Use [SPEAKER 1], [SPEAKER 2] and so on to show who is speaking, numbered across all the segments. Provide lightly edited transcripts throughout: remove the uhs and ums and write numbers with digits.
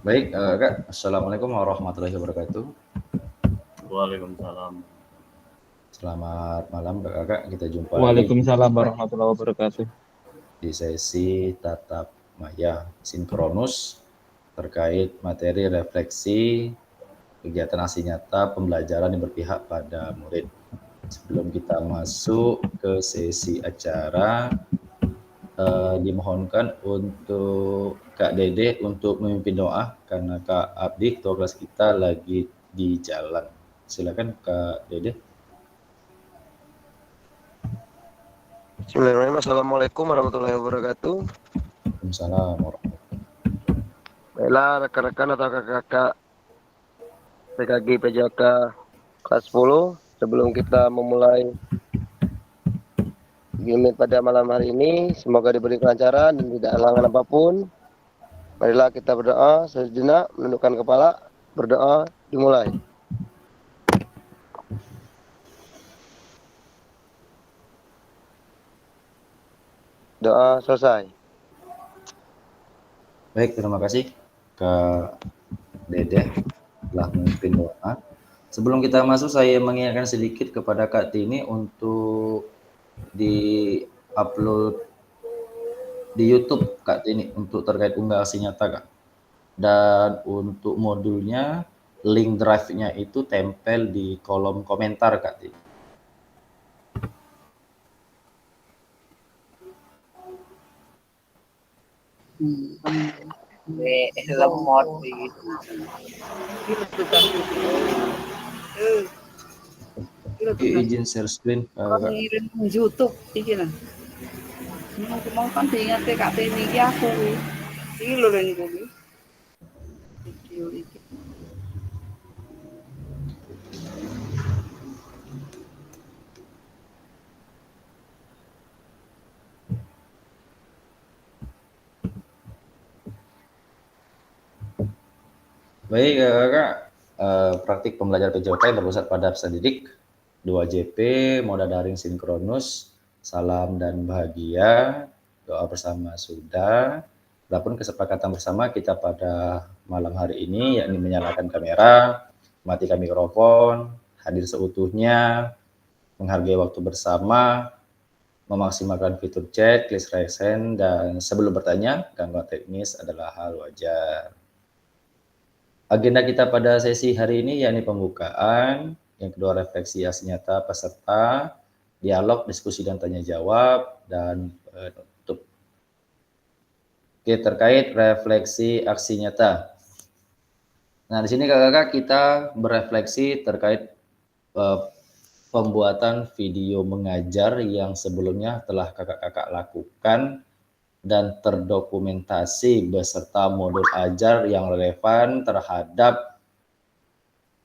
[SPEAKER 1] Baik, Kak. Assalamualaikum warahmatullahi wabarakatuh.
[SPEAKER 2] Waalaikumsalam.
[SPEAKER 1] Selamat malam, Kakak. Kita jumpa lagi
[SPEAKER 3] Waalaikumsalam warahmatullahi wabarakatuh.
[SPEAKER 1] di sesi tatap maya sinkronus terkait materi refleksi kegiatan aksi nyata pembelajaran yang berpihak pada murid. Sebelum kita masuk ke sesi acara, dimohonkan untuk Kak Dede untuk memimpin doa karena Kak Abdi ketua kelas kita lagi di jalan. Silakan Kak Dede.
[SPEAKER 4] Bismillahirrahmanirrahim. Assalamualaikum warahmatullahi wabarakatuh.
[SPEAKER 1] Waalaikumsalam warahmatullahi
[SPEAKER 4] Baiklah rekan-rekan atau kakak-kakak PKG PJK kelas 10, sebelum kita memulai unit pada malam hari ini, semoga diberi kelancaran dan tidak halangan apapun. Marilah kita berdoa sejenak, menundukkan kepala, berdoa, dimulai. Doa selesai.
[SPEAKER 1] Baik, terima kasih Kak Dede telah memimpin doa. Sebelum kita masuk, saya mengingatkan sedikit kepada Kak Tini untuk di-upload di YouTube Kak Tini untuk terkait unggah aksi nyata Kak. Dan untuk modulnya, link drive-nya itu tempel di kolom komentar Kak Tini.
[SPEAKER 5] Lemot begitu.
[SPEAKER 1] Izin share screen Kak.
[SPEAKER 5] Ngirim YouTube iki lah. Mau kan diingat Kak Teni iki aku kuwi. Iki lho ning kuwi. Video iki.
[SPEAKER 1] Baik Kakak, praktik pembelajaran PJOK yang berpusat pada peserta didik 2JP, moda daring sinkronus, salam dan bahagia, doa bersama sudah. Adapun kesepakatan bersama kita pada malam hari ini yakni menyalakan kamera, matikan mikrofon, hadir seutuhnya, menghargai waktu bersama, memaksimalkan fitur chat, klik raise hand, dan sebelum bertanya, gangguan teknis adalah hal wajar. Agenda kita pada sesi hari ini yakni pembukaan, yang kedua refleksi aksi nyata peserta, dialog, diskusi dan tanya jawab, dan penutup. Oke, terkait refleksi aksi nyata. Nah, di sini kakak-kakak kita berefleksi terkait pembuatan video mengajar yang sebelumnya telah kakak-kakak lakukan dan terdokumentasi beserta modul ajar yang relevan terhadap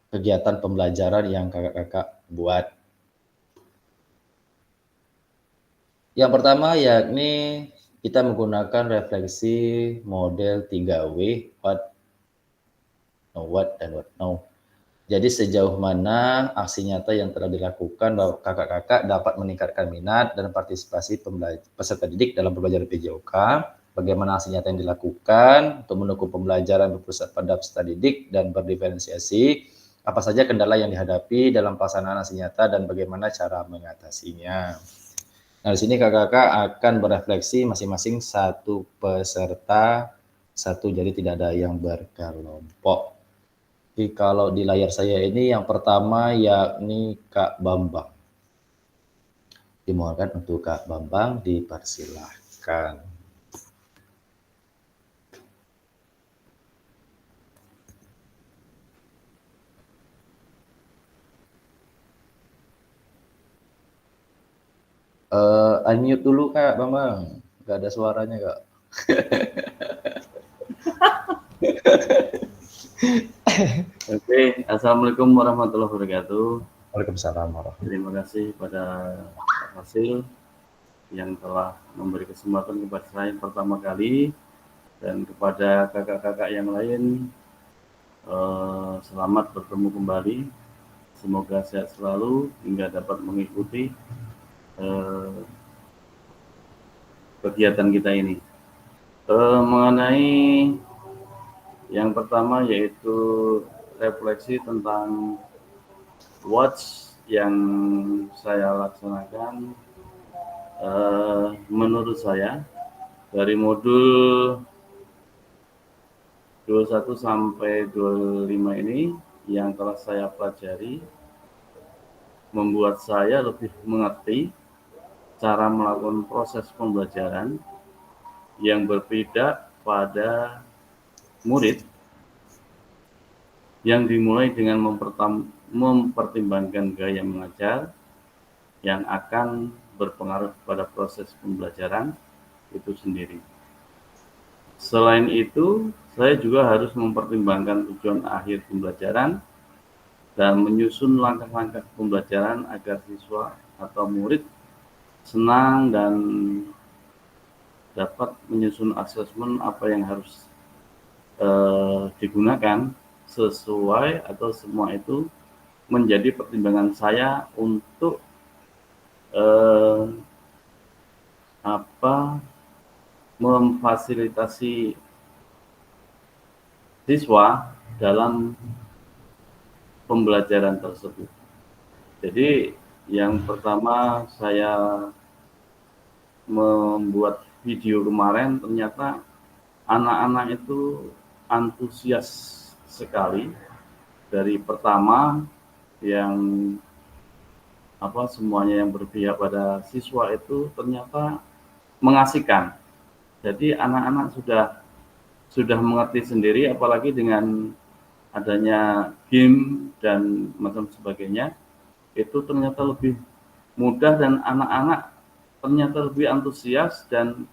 [SPEAKER 1] kegiatan pembelajaran yang kakak-kakak buat. Yang pertama yakni kita menggunakan refleksi model 3W, what, no what, dan what now. Jadi sejauh mana aksi nyata yang telah dilakukan bahwa kakak-kakak dapat meningkatkan minat dan partisipasi peserta didik dalam pembelajaran PJOK, bagaimana aksi nyata yang dilakukan untuk mendukung pembelajaran berpusat pada peserta didik dan berdiferensiasi, apa saja kendala yang dihadapi dalam pelaksanaan aksi nyata dan bagaimana cara mengatasinya. Nah, di sini kakak-kakak akan berefleksi masing-masing satu peserta satu, jadi tidak ada yang berkelompok. Jadi kalau di layar saya ini yang pertama yakni Kak Bambang. Dimohonkan untuk Kak Bambang dipersilahkan. Unmute dulu Kak Bambang, nggak ada suaranya Kak.
[SPEAKER 2] Oke, assalamualaikum warahmatullahi wabarakatuh.
[SPEAKER 1] Waalaikumsalam warahmatullahi wabarakatuh.
[SPEAKER 2] Terima kasih pada Pak Fasil yang telah memberi kesempatan kepada saya pertama kali dan kepada kakak-kakak yang lain. Selamat bertemu kembali. Semoga sehat selalu hingga dapat mengikuti kegiatan kita ini. Mengenai Yang pertama yaitu refleksi tentang watch yang saya laksanakan. Menurut saya dari modul 21 sampai 25 ini yang telah saya pelajari membuat saya lebih mengerti cara melakukan proses pembelajaran yang berbeda pada murid yang dimulai dengan mempertimbangkan gaya mengajar yang akan berpengaruh pada proses pembelajaran itu sendiri. Selain itu, saya juga harus mempertimbangkan tujuan akhir pembelajaran dan menyusun langkah-langkah pembelajaran agar siswa atau murid senang dan dapat menyusun asesmen apa yang harus digunakan sesuai atau semua itu menjadi pertimbangan saya untuk memfasilitasi siswa dalam pembelajaran tersebut. Jadi yang pertama saya membuat video kemarin, ternyata anak-anak itu antusias sekali. Dari pertama yang semuanya yang berpihak pada siswa itu ternyata mengasihkan. Jadi anak-anak sudah mengerti sendiri, apalagi dengan adanya game dan macam sebagainya, itu ternyata lebih mudah dan anak-anak ternyata lebih antusias dan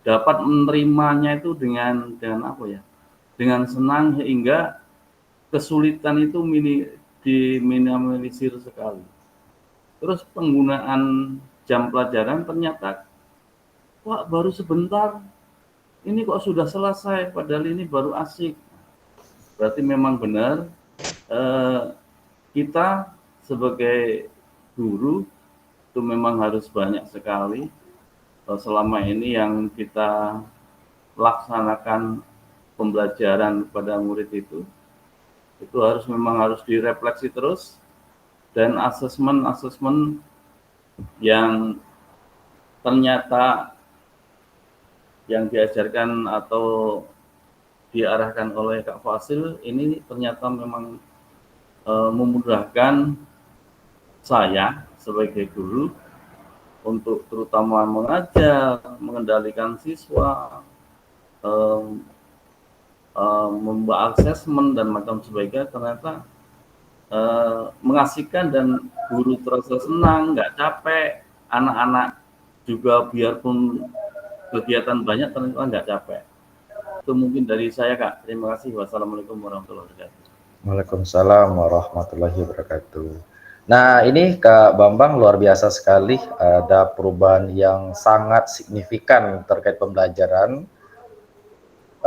[SPEAKER 2] dapat menerimanya itu dengan dengan senang, hingga kesulitan itu diminimalisir sekali. Terus penggunaan jam pelajaran ternyata baru sebentar, ini kok sudah selesai, padahal ini baru asik. Berarti memang benar kita sebagai guru itu memang harus banyak sekali selama ini yang kita laksanakan pembelajaran pada murid itu memang harus direfleksi terus, dan asesmen yang ternyata yang diajarkan atau diarahkan oleh Kak Fasil ini ternyata memang memudahkan saya sebagai guru untuk terutama mengajar, mengendalikan siswa, membuat asesmen dan macam sebagainya, ternyata mengasihkan dan guru terasa senang, nggak capek, anak-anak juga biarpun kegiatan banyak ternyata nggak capek. Itu mungkin dari saya, Kak. Terima kasih. Wassalamualaikum warahmatullahi wabarakatuh.
[SPEAKER 1] Waalaikumsalam warahmatullahi wabarakatuh. Nah, ini Kak Bambang luar biasa sekali, ada perubahan yang sangat signifikan terkait pembelajaran.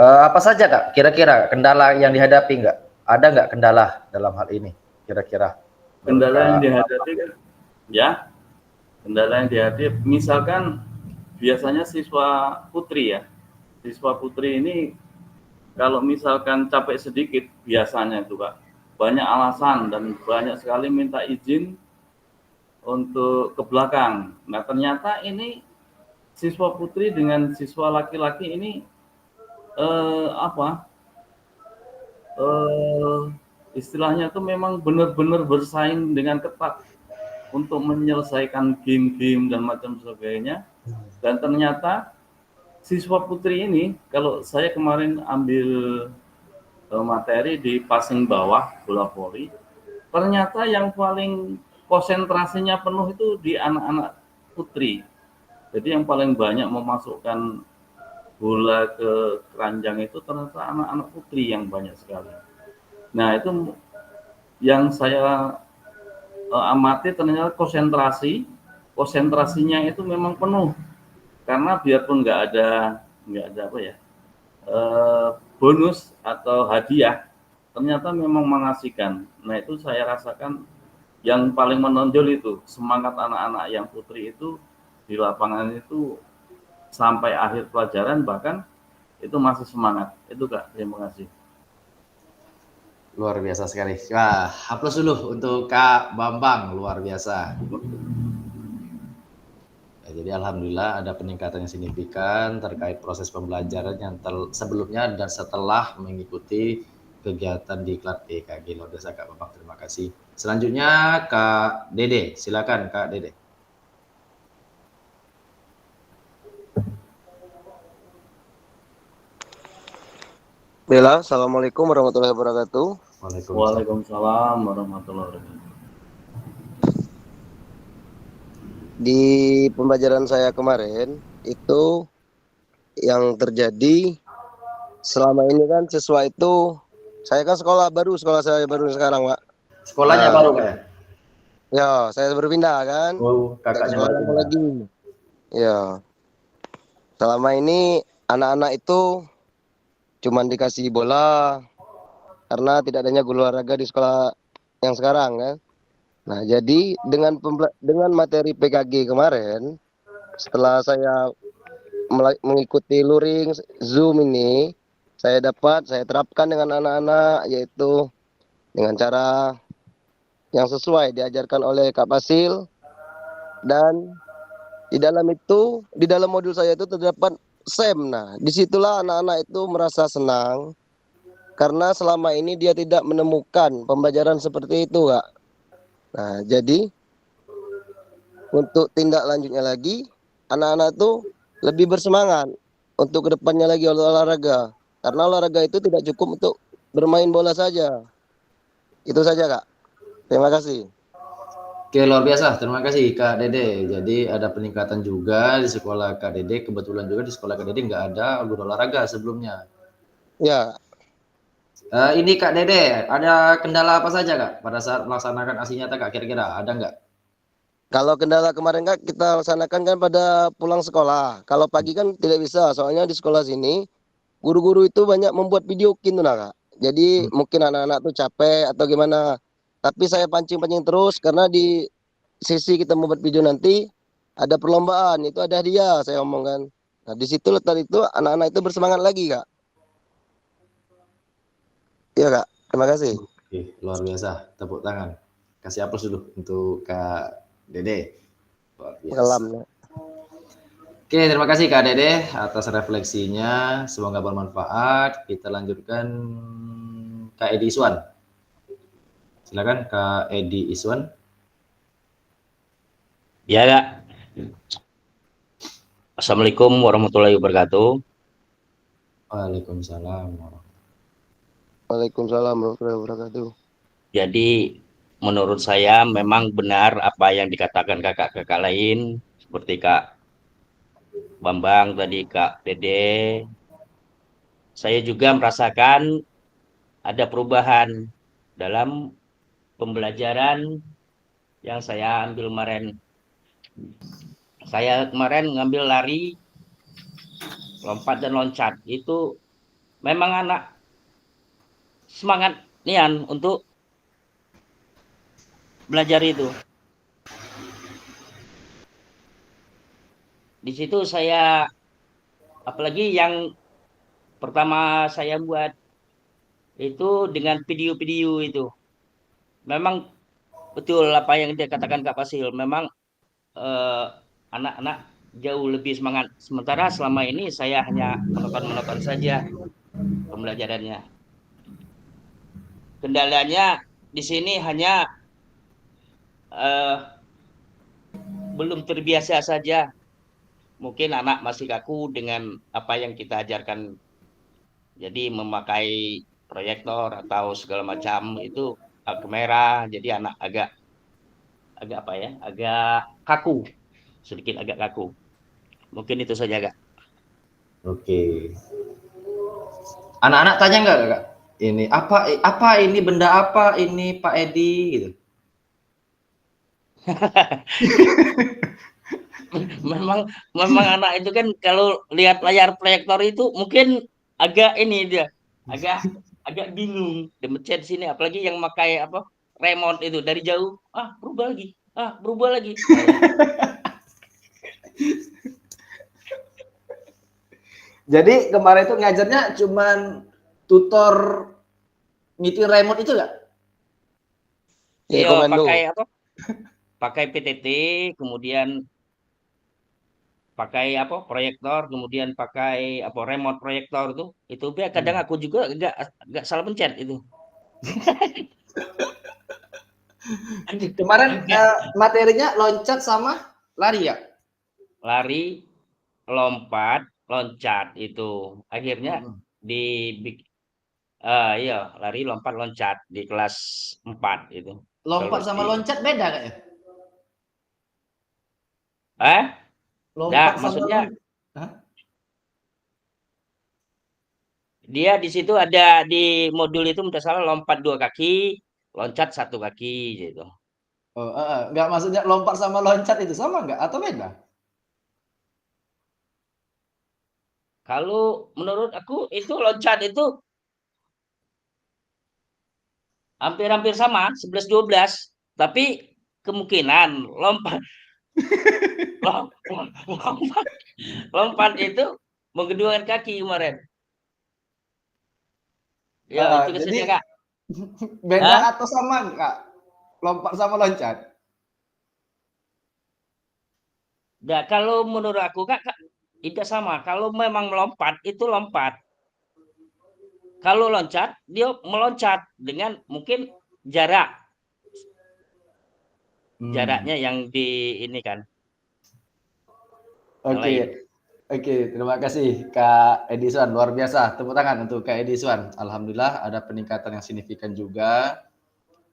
[SPEAKER 1] Apa saja Kak kira-kira kendala yang dihadapi nggak? Ada nggak kendala dalam hal ini kira-kira?
[SPEAKER 2] Kendala yang dihadapi kan, kendala yang dihadapi misalkan biasanya siswa putri ini kalau misalkan capek sedikit biasanya itu Kak, banyak alasan dan banyak sekali minta izin untuk ke belakang. Nah ternyata ini siswa putri dengan siswa laki-laki ini istilahnya itu memang benar-benar bersaing dengan ketat untuk menyelesaikan game-game dan macam sebagainya. Dan ternyata siswa putri ini, kalau saya kemarin ambil materi di passing bawah bola voli, ternyata yang paling konsentrasinya penuh itu di anak-anak putri. Jadi yang paling banyak memasukkan bola ke keranjang itu ternyata anak-anak putri yang banyak sekali. Nah itu yang saya amati, ternyata konsentrasinya itu memang penuh, karena biarpun nggak ada bonus atau hadiah, ternyata memang mengasihkan. Nah itu saya rasakan yang paling menonjol itu semangat anak-anak yang putri itu di lapangan itu sampai akhir pelajaran, bahkan itu masih semangat. Itu Kak, terima kasih.
[SPEAKER 1] luar biasa sekali. Wah, aplaus dulu untuk Kak Bambang, luar biasa. Ya, jadi alhamdulillah ada peningkatan yang signifikan terkait proses pembelajaran yang sebelumnya dan setelah mengikuti kegiatan di Klat PKG. Luar biasa Kak Bambang, terima kasih. Selanjutnya Kak Dede, silakan Kak Dede.
[SPEAKER 4] Bella, assalamualaikum warahmatullahi wabarakatuh.
[SPEAKER 2] Waalaikumsalam warahmatullahi wabarakatuh.
[SPEAKER 4] Di pembelajaran saya kemarin itu yang terjadi selama ini kan siswa itu, saya kan sekolah saya baru sekarang Pak.
[SPEAKER 1] Sekolahnya
[SPEAKER 4] Nah,
[SPEAKER 1] baru Kak ya?
[SPEAKER 4] Ya, saya baru pindah kan.
[SPEAKER 1] Oh,
[SPEAKER 4] Nggak
[SPEAKER 1] kakaknya
[SPEAKER 4] sekolah
[SPEAKER 1] baru
[SPEAKER 4] lama
[SPEAKER 1] pindah.
[SPEAKER 4] lagi. Ya, selama ini anak-anak itu cuman dikasih bola karena tidak adanya guru olahraga di sekolah yang sekarang kan. Nah, jadi dengan materi PKG kemarin, setelah saya mengikuti luring Zoom ini, saya terapkan dengan anak-anak, yaitu dengan cara yang sesuai diajarkan oleh Kak Pasil. Dan di dalam modul saya itu terdapat SEM. Nah, disitulah anak-anak itu merasa senang karena selama ini dia tidak menemukan pembelajaran seperti itu, Kak. Nah, jadi untuk tindak lanjutnya lagi, anak-anak itu lebih bersemangat untuk kedepannya lagi olahraga. Karena olahraga itu tidak cukup untuk bermain bola saja. Itu saja, Kak. Terima kasih.
[SPEAKER 1] Oke, luar biasa. Terima kasih Kak Dede. Jadi ada peningkatan juga di sekolah Kak Dede. Kebetulan juga di sekolah Kak Dede nggak ada guru olahraga sebelumnya.
[SPEAKER 4] Ya,
[SPEAKER 1] Ini Kak Dede, ada kendala apa saja Kak pada saat melaksanakan aksi nyata Kak? Kira-kira ada nggak?
[SPEAKER 4] kalau kendala kemarin Kak kita laksanakan kan pada pulang sekolah. Kalau pagi kan tidak bisa, soalnya di sekolah sini guru-guru itu banyak membuat video gitu nah Kak. Jadi mungkin anak-anak tuh capek atau gimana. Tapi saya pancing-pancing terus karena di sisi kita membuat video nanti ada perlombaan, itu ada hadiah saya omongkan. Nah, di situ letak itu anak-anak itu bersemangat lagi Kak. Iya Kak, terima kasih.
[SPEAKER 1] Oke, luar biasa. Tepuk tangan. Kasih aplaus dulu untuk Kak Dede. Luar biasa.
[SPEAKER 4] Kelam ya.
[SPEAKER 1] Oke, terima kasih Kak Dede atas refleksinya. Semoga bermanfaat. Kita lanjutkan Kak Edi Iswan. Silakan Kak Edi Iswan.
[SPEAKER 6] Ya, Kak. Assalamualaikum warahmatullahi wabarakatuh.
[SPEAKER 1] Waalaikumsalam.
[SPEAKER 4] Waalaikumsalam warahmatullahi wabarakatuh.
[SPEAKER 6] Jadi menurut saya memang benar apa yang dikatakan kakak-kakak lain seperti Kak Bambang tadi, Kak Dede. Saya juga merasakan ada perubahan dalam pembelajaran yang saya ambil kemarin. Saya kemarin ngambil lari, lompat dan loncat. Itu memang anak semangat nian untuk belajar itu. Di situ saya, apalagi yang pertama saya buat itu dengan video-video itu. Memang betul apa yang dia katakan Kak Pasil. Memang anak-anak jauh lebih semangat. Sementara selama ini saya hanya menonton saja pembelajarannya. Kendalanya di sini hanya belum terbiasa saja. Mungkin anak masih kaku dengan apa yang kita ajarkan. Jadi memakai proyektor atau segala macam itu kamera, jadi anak agak apa ya? Agak kaku. Sedikit agak kaku. Mungkin itu saja, Kak.
[SPEAKER 1] Oke. Anak-anak tanya nggak Kak? Ini apa ini benda apa ini Pak Edi gitu.
[SPEAKER 6] memang anak itu kan kalau lihat layar proyektor itu mungkin agak ini dia agak bingung dia mencet sini, apalagi yang pakai apa remote itu dari jauh berubah lagi.
[SPEAKER 1] Jadi kemarin itu ngajarnya cuman tutor meeting remote itu nggak?
[SPEAKER 4] Iya,
[SPEAKER 6] Iya,
[SPEAKER 4] komando.
[SPEAKER 6] pakai apa? Pakai PTT, kemudian pakai apa? Proyektor, kemudian pakai apa? Remote proyektor tuh. Itu biar kadang aku juga nggak salah pencet itu.
[SPEAKER 1] Kemarin
[SPEAKER 6] Nggak.
[SPEAKER 1] materinya loncat sama lari ya?
[SPEAKER 6] Lari, lompat, loncat itu. Akhirnya
[SPEAKER 1] Mm-mm.
[SPEAKER 6] di iya, lari, lompat, loncat di kelas 4 itu. Kalau
[SPEAKER 1] Lompat sama
[SPEAKER 6] di
[SPEAKER 1] loncat beda nggak ya?
[SPEAKER 6] eh? Nggak,
[SPEAKER 1] Lompat sama
[SPEAKER 6] maksudnya
[SPEAKER 1] loncat.
[SPEAKER 6] dia di situ ada di modul itu tidak salah lompat 2 kaki, loncat 1 kaki gitu.
[SPEAKER 1] Oh, nggak maksudnya lompat sama loncat itu sama nggak atau beda?
[SPEAKER 6] Kalau menurut aku itu loncat itu hampir-hampir sama, 11-12. Tapi kemungkinan lompat lompat, lompat itu menggeduakan kaki kemarin. Ya, itu
[SPEAKER 1] Jadi
[SPEAKER 6] kesannya, Kak.
[SPEAKER 1] beda
[SPEAKER 6] Hah?
[SPEAKER 1] atau sama nggak? Lompat sama loncat?
[SPEAKER 6] Nah, kalau menurut aku, Kak, tidak sama. Kalau memang melompat itu lompat. Kalau loncat, dia meloncat dengan mungkin jarak. Jaraknya yang di ini kan, yang lain.
[SPEAKER 1] Oke, terima kasih Kak Edison, luar biasa. Tepuk tangan untuk Kak Edison. Alhamdulillah ada peningkatan yang signifikan juga.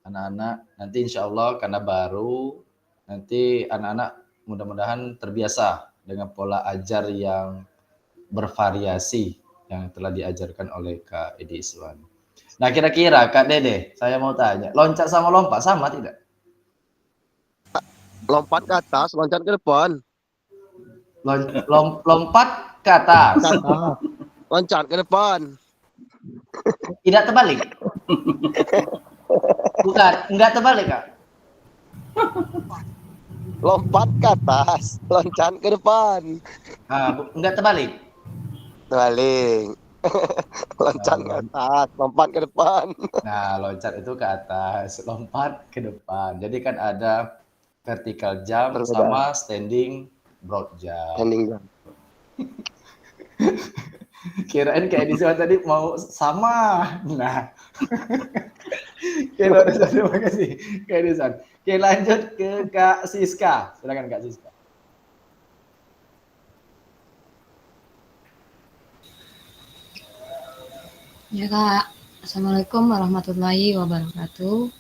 [SPEAKER 1] Anak-anak nanti insya Allah karena baru, nanti anak-anak mudah-mudahan terbiasa dengan pola ajar yang bervariasi yang telah diajarkan oleh Kak Edison. Nah kira-kira Kak Dede, saya mau tanya, loncat sama lompat sama tidak?
[SPEAKER 4] Lompat ke atas, loncat ke depan.
[SPEAKER 1] Lompat ke atas,
[SPEAKER 4] Ke atas. Loncat ke depan.
[SPEAKER 1] tidak terbalik. Bukan, enggak terbalik Kak.
[SPEAKER 4] Lompat ke atas, loncat ke depan.
[SPEAKER 1] Enggak terbalik.
[SPEAKER 4] Balik. Loncat ke atas, lompat ke depan.
[SPEAKER 1] Nah, loncat itu ke atas, lompat ke depan. Jadi kan ada vertical jump
[SPEAKER 4] Berbeda.
[SPEAKER 1] sama standing broad jump.
[SPEAKER 4] Ending jam.
[SPEAKER 1] Kirain kayak Edison tadi mau sama. Nah. Oke, luar biasa. Terima kasih Kak Edison. Oke, lanjut ke Kak Siska. Silakan Kak Siska.
[SPEAKER 7] Ya Kak, Assalamualaikum warahmatullahi wabarakatuh.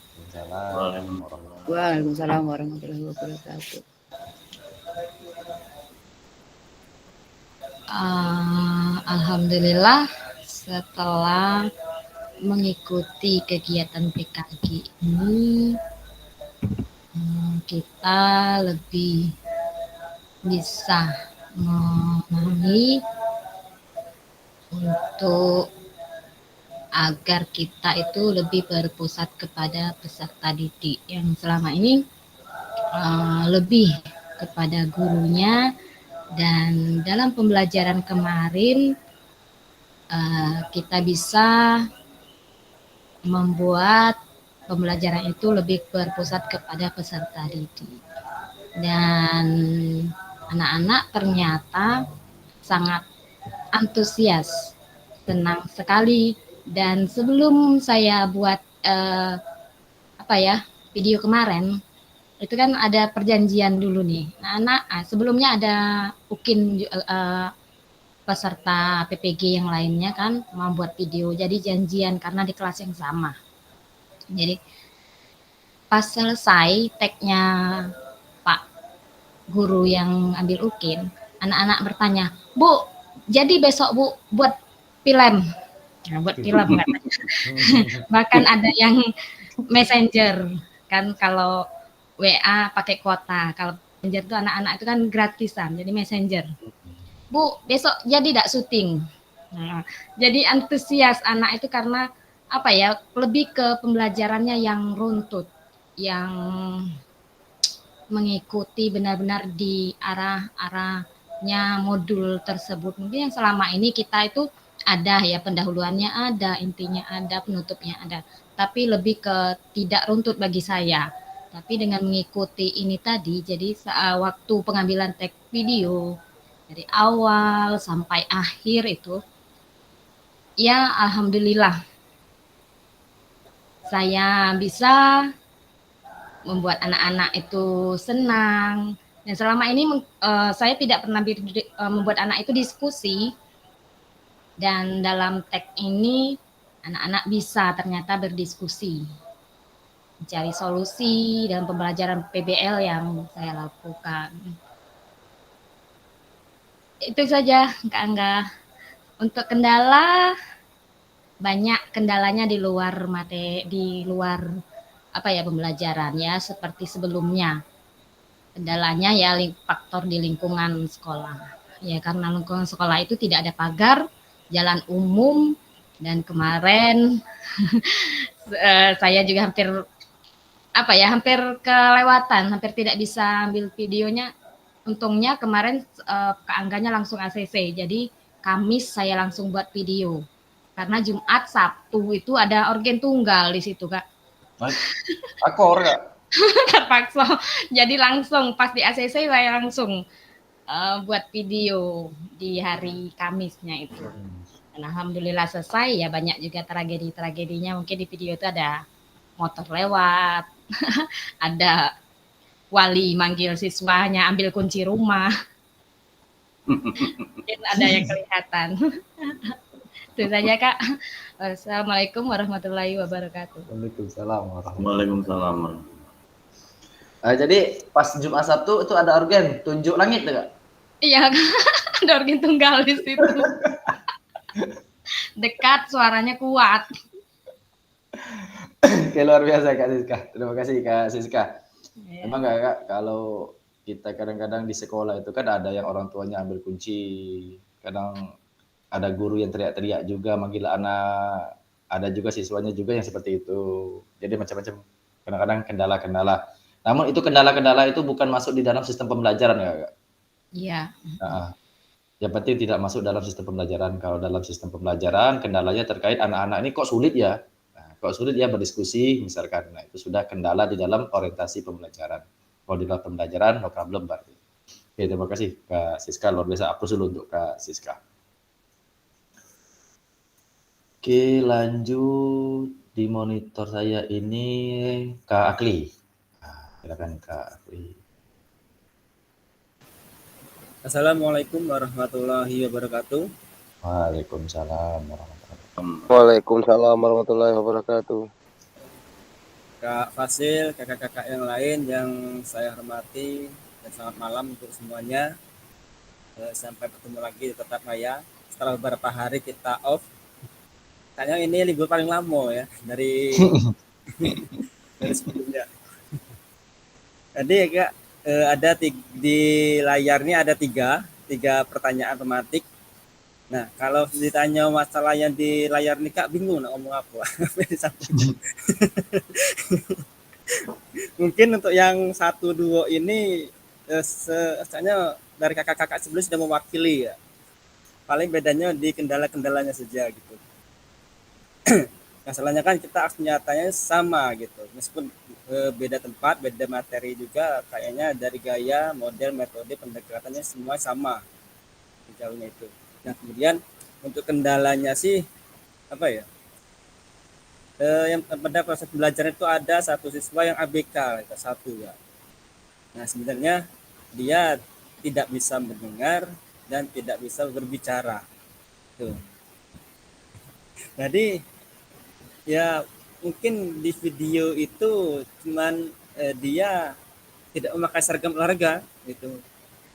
[SPEAKER 5] Waalaikumsalam warahmatullahi wabarakatuh.
[SPEAKER 7] Alhamdulillah setelah mengikuti kegiatan PKG ini kita lebih bisa memahami untuk agar kita itu lebih berpusat kepada peserta didik yang selama ini lebih kepada gurunya, dan dalam pembelajaran kemarin kita bisa membuat pembelajaran itu lebih berpusat kepada peserta didik, dan anak-anak ternyata sangat antusias, senang sekali. Dan sebelum saya buat video kemarin itu kan ada perjanjian dulu nih. Nah, sebelumnya ada UKIN peserta PPG yang lainnya kan mau buat video, jadi janjian karena di kelas yang sama. Jadi pas selesai tagnya Pak guru yang ambil UKIN, anak-anak bertanya, Bu, jadi besok Bu buat film. Nah, buat film katanya. Bahkan ada yang messenger kan, kalau WA pakai kuota, kalau messenger itu anak-anak itu kan gratisan, jadi messenger. Bu, besok jadi tidak syuting. Nah, jadi antusias anak itu karena lebih ke pembelajarannya yang runtut, yang mengikuti benar-benar di arahnya modul tersebut. Mungkin yang selama ini kita itu ada ya, pendahuluannya ada, intinya ada, penutupnya ada. Tapi lebih ke tidak runtut bagi saya. Tapi dengan mengikuti ini tadi, jadi waktu pengambilan tag video dari awal sampai akhir itu, ya alhamdulillah saya bisa membuat anak-anak itu senang. Dan selama ini saya tidak pernah membuat anak itu diskusi. Dan dalam tag ini anak-anak bisa ternyata berdiskusi, mencari solusi dalam pembelajaran PBL yang saya lakukan. Itu saja Kak Angga. Untuk kendala, banyak kendalanya di luar pembelajaran ya, seperti sebelumnya. Kendalanya ya faktor di lingkungan sekolah. Ya karena lingkungan sekolah itu tidak ada pagar, jalan umum, dan kemarin saya juga hampir kelewatan, hampir tidak bisa ambil videonya. Untungnya kemarin Kak Angganya langsung ACC, jadi Kamis saya langsung buat video. Karena Jumat, Sabtu itu ada organ tunggal di situ, Kak.
[SPEAKER 1] Akor Kak.
[SPEAKER 7] Terpaksa. Jadi langsung pas di ACC saya langsung buat video di hari Kamisnya itu. Dan alhamdulillah selesai ya, banyak juga tragedi-tragedinya. Mungkin di video itu ada motor lewat, ada wali manggil siswanya ambil kunci rumah. Mungkin ada yang kelihatan. Itu saja Kak. Assalamualaikum warahmatullahi wabarakatuh.
[SPEAKER 1] Waalaikumsalam warahmatullahi
[SPEAKER 2] Waalaikumsalam.
[SPEAKER 1] Jadi pas Jumat Sabtu itu ada organ tunjuk langit tuh Kak?
[SPEAKER 7] Iya, ada organ tunggal di situ. Dekat, suaranya kuat.
[SPEAKER 1] Oke, luar biasa Kak Siska. Terima kasih Kak Siska.
[SPEAKER 7] Ya.
[SPEAKER 1] Emang nggak Kak, kalau kita kadang-kadang di sekolah itu kan ada yang orang tuanya ambil kunci, kadang ada guru yang teriak-teriak juga manggil anak, ada juga siswanya juga yang seperti itu. Jadi macam-macam, kadang-kadang kendala-kendala. Namun itu kendala-kendala itu bukan masuk di dalam sistem pembelajaran ya Kak?
[SPEAKER 7] Iya.
[SPEAKER 1] Nah, yang penting tidak masuk dalam sistem pembelajaran. Kalau dalam sistem pembelajaran, kendalanya terkait anak-anak ini kok sulit ya? Nah, kok sulit ya berdiskusi misalkan. Nah, itu sudah kendala di dalam orientasi pembelajaran. Kalau di dalam pembelajaran, no problem berarti. Oke, terima kasih Kak Siska. Luar biasa. Aplaus dulu untuk Kak Siska. Oke, lanjut di monitor saya ini Kak Akli. Nah, silakan Kak Akli.
[SPEAKER 3] Assalamualaikum warahmatullahi wabarakatuh.
[SPEAKER 1] Waalaikumsalam warahmatullahi wabarakatuh.
[SPEAKER 4] Waalaikumsalam warahmatullahi wabarakatuh.
[SPEAKER 3] Kak Fasil, kakak-kakak yang lain yang saya hormati, dan selamat malam untuk semuanya. Sampai bertemu lagi di Tetap Maya. Setelah beberapa hari kita off, kayaknya ini libur paling lama ya dari sebelumnya. Jadi Kak, ada di layar ini ada tiga pertanyaan tematik. Nah, kalau ditanya masalah yang di layar ini Kak bingung nak ngomong apa. Mungkin untuk yang 1-2 ini sebenarnya dari kakak-kakak sebelumnya sudah mewakili ya. Paling bedanya di kendala-kendalanya saja gitu. Masalahnya kan kita nyatanya sama gitu, meskipun beda tempat, beda materi juga, kayaknya dari gaya, model, metode pendekatannya semua sama jauhnya itu. Nah kemudian untuk kendalanya sih apa ya? Yang pada proses belajar itu ada satu siswa yang ABK, itu satu ya. Nah sebenarnya dia tidak bisa mendengar dan tidak bisa berbicara. Tuh. Jadi ya mungkin di video itu cuman dia tidak memakai seragam olahraga gitu,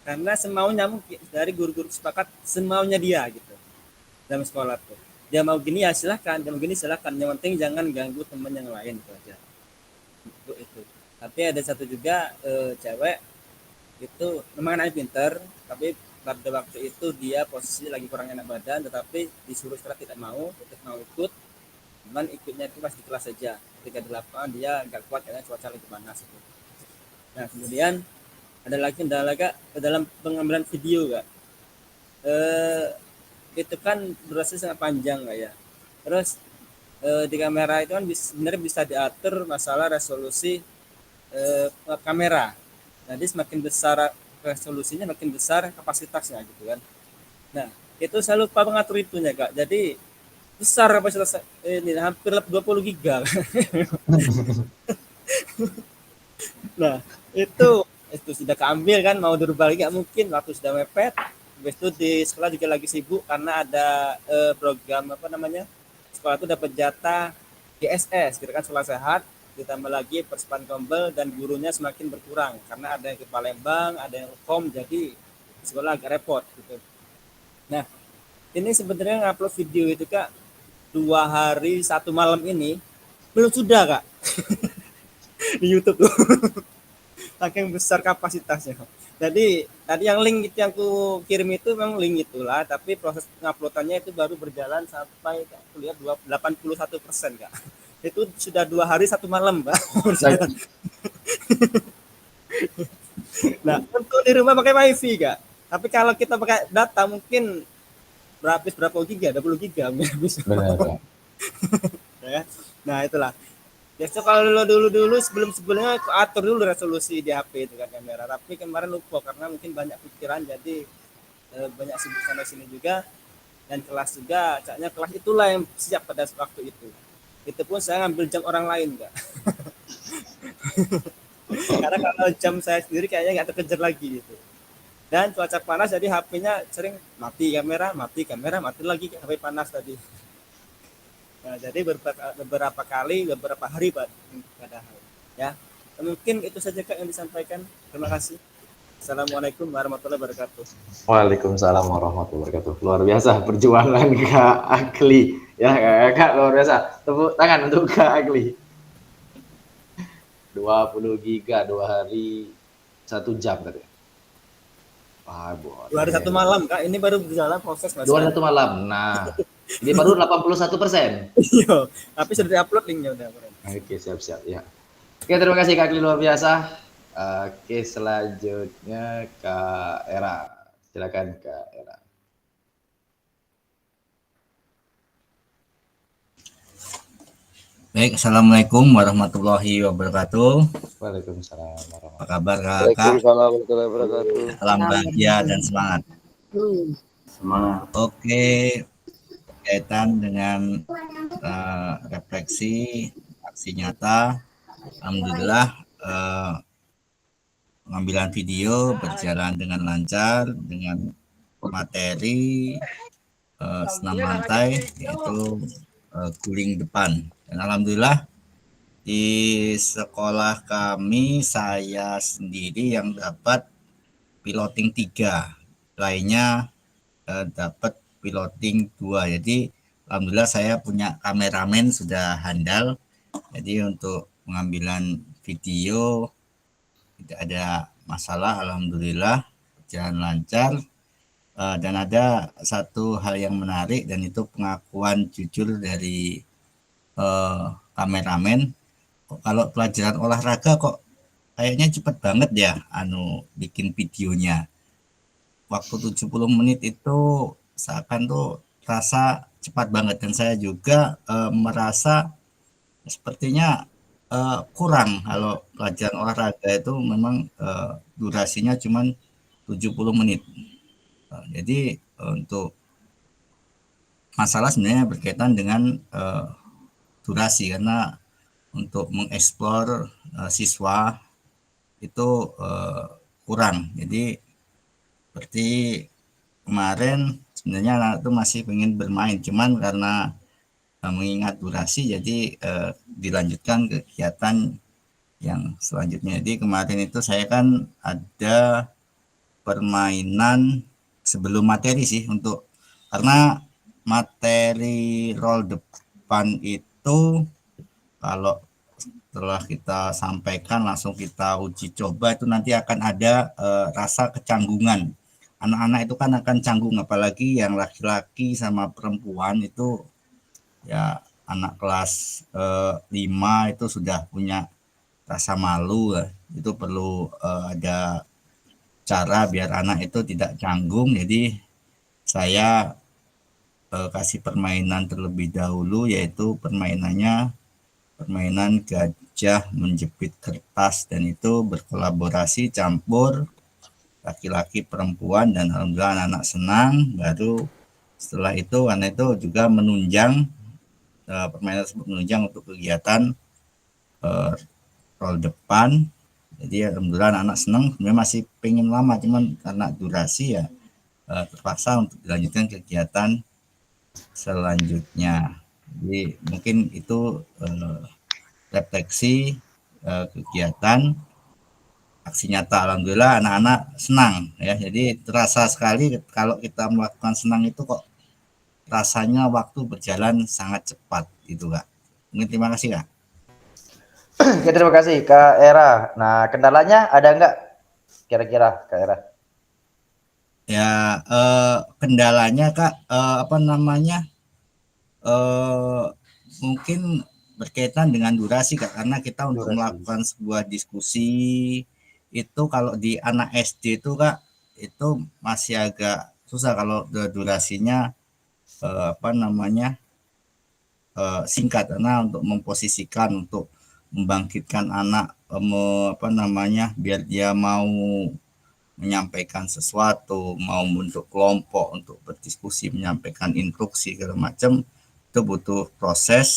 [SPEAKER 3] karena semaunya mungkin dari guru-guru sepakat semaunya dia gitu dalam sekolah tuh. Dia mau gini ya silahkan, dia mau gini silahkan, yang penting jangan ganggu teman yang lain itu aja. Itu. Tapi ada satu juga cewek itu memang anaknya pinter, tapi pada waktu itu dia posisi lagi kurang enak badan, tetapi disuruh sekolah tidak mau ikut. Cuman ikutnya itu pas di kelas saja. Ketika di lapangan dia nggak kuat karena cuaca lagi panas itu. Nah kemudian ada lagi kendala Kak dalam pengambilan video Kak. itu kan durasi sangat panjang Kak ya. Terus di kamera itu kan sebenarnya bisa diatur masalah resolusi kamera. Jadi semakin besar resolusinya, makin besar kapasitasnya gitu kan. Nah, itu saya lupa mengatur itunya Kak. Jadi besar kapasitas ini hampir 20 giga. Nah, itu sudah keambil kan, mau dirubah lagi nggak mungkin, waktu sudah mepet. Habis itu di sekolah juga lagi sibuk karena ada program apa namanya, sekolah itu dapat jatah GSS gitu kan, sekolah sehat, ditambah lagi persiapan kombel, dan gurunya semakin berkurang karena ada yang ke Palembang, ada yang kom, jadi sekolah agak repot gitu. Nah, ini sebenarnya ngupload video itu Kak 2 hari 1 malam ini belum sudah Kak di YouTube tuh. Saking besar kapasitasnya. Jadi tadi yang link itu yang aku kirim itu memang link itulah, tapi proses penguploadannya itu baru berjalan sampai aku lihat 81% Kak. Itu sudah 2 hari 1 malam Pak. Nah, untuk di rumah pakai wifi Kak. Tapi kalau kita pakai data mungkin berapa giga, 20 giga bisa.
[SPEAKER 1] Benar, Pak.
[SPEAKER 3] Ya. Nah, itulah. Biasa kalau dulu sebelumnya aku atur dulu resolusi di HP itu kan kamera. Tapi kemarin lupa karena mungkin banyak pikiran, jadi banyak sibuk sana sini juga, dan kelas juga. Caknya kelas itulah yang siap pada waktu itu. Itu pun saya ngambil jam orang lain Kak. Karena kalau jam saya sendiri kayaknya nggak terkejar lagi gitu. Dan cuaca panas jadi HP-nya sering mati kamera, mati lagi HP panas tadi. Nah, jadi beberapa kali, beberapa hari padahal ya. Mungkin itu saja Kak yang disampaikan. Terima kasih. Assalamualaikum warahmatullahi wabarakatuh.
[SPEAKER 1] Waalaikumsalam warahmatullahi wabarakatuh. Luar biasa perjuangan Kak Agli. Ya Kak, luar biasa. Tepuk tangan untuk Kak Agli. 20 giga 2 hari 1 jam katanya. Wah,
[SPEAKER 3] 2 hari 1 malam Kak, ini baru berjalan proses Mas.
[SPEAKER 1] 2 hari 1 malam. Nah, ini baru 81%.
[SPEAKER 3] Iya, tapi sudah di-upload linknya udah.
[SPEAKER 1] Oke, siap-siap ya. Oke, terima kasih Kak Agli, luar biasa. Oke, selanjutnya Kak Era. Silakan Kak Era.
[SPEAKER 8] Baik, Assalamualaikum warahmatullahi wabarakatuh.
[SPEAKER 1] Waalaikumsalam
[SPEAKER 8] Apa
[SPEAKER 1] warahmatullahi
[SPEAKER 8] kabar Kak?
[SPEAKER 4] Waalaikumsalam warahmatullahi wabarakatuh.
[SPEAKER 8] Salam bahagia dan semangat.
[SPEAKER 2] Semangat.
[SPEAKER 8] Oke, berkaitan dengan refleksi aksi nyata, alhamdulillah pengambilan video berjalan dengan lancar dengan materi senam lantai, yaitu guling depan. Dan alhamdulillah di sekolah kami saya sendiri yang dapat piloting 3, lainnya dapat piloting 2. Jadi alhamdulillah saya punya kameramen sudah handal. Jadi untuk pengambilan video tidak ada masalah, alhamdulillah berjalan lancar. Dan ada satu hal yang menarik, dan itu pengakuan jujur dari kameramen. Kalau pelajaran olahraga kok kayaknya cepet banget ya bikin videonya. Waktu 70 menit itu seakan tuh rasa cepat banget, dan saya juga merasa sepertinya kurang kalau pelajaran olahraga itu memang durasinya cuma 70 menit. Jadi untuk masalah sebenarnya berkaitan dengan durasi, karena untuk mengeksplor siswa itu kurang. Jadi seperti kemarin sebenarnya anak itu masih pengen bermain, cuman karena mengingat durasi jadi dilanjutkan kegiatan yang selanjutnya. Jadi kemarin itu saya kan ada permainan sebelum materi sih, untuk karena materi roll depan itu kalau setelah kita sampaikan langsung kita uji coba, itu nanti akan ada rasa kecanggungan. Anak-anak itu kan akan canggung, apalagi yang laki-laki sama perempuan itu ya, anak kelas 5 itu sudah punya rasa malu. Itu perlu ada cara biar anak itu tidak canggung. Jadi saya kasih permainan terlebih dahulu, yaitu permainan gajah menjepit kertas, dan itu berkolaborasi campur laki-laki perempuan, dan alhamdulillah anak-anak senang. Baru setelah itu karena itu juga menunjang permainan tersebut menunjang untuk kegiatan roll depan. Jadi alhamdulillah anak-anak senang. Sebenarnya masih pengen lama, cuman karena durasi ya terpaksa untuk dilanjutkan kegiatan selanjutnya. Jadi mungkin itu refleksi kegiatan aksi nyata. Alhamdulillah anak-anak senang ya. Jadi terasa sekali kalau kita melakukan senang itu kok rasanya waktu berjalan sangat cepat gitu Kak. Mungkin terima kasih Kak.
[SPEAKER 1] Oke, terima kasih Kak Era. Nah, kendalanya ada nggak kira-kira Kak Era?
[SPEAKER 8] Ya kendalanya Kak apa namanya mungkin berkaitan dengan durasi Kak, karena kita untuk melakukan sebuah diskusi itu kalau di anak SD itu Kak itu masih agak susah kalau durasinya apa namanya singkat, karena untuk memposisikan, untuk membangkitkan anak apa namanya biar dia mau menyampaikan sesuatu, mau bentuk kelompok untuk berdiskusi, menyampaikan instruksi segala macam, itu butuh proses.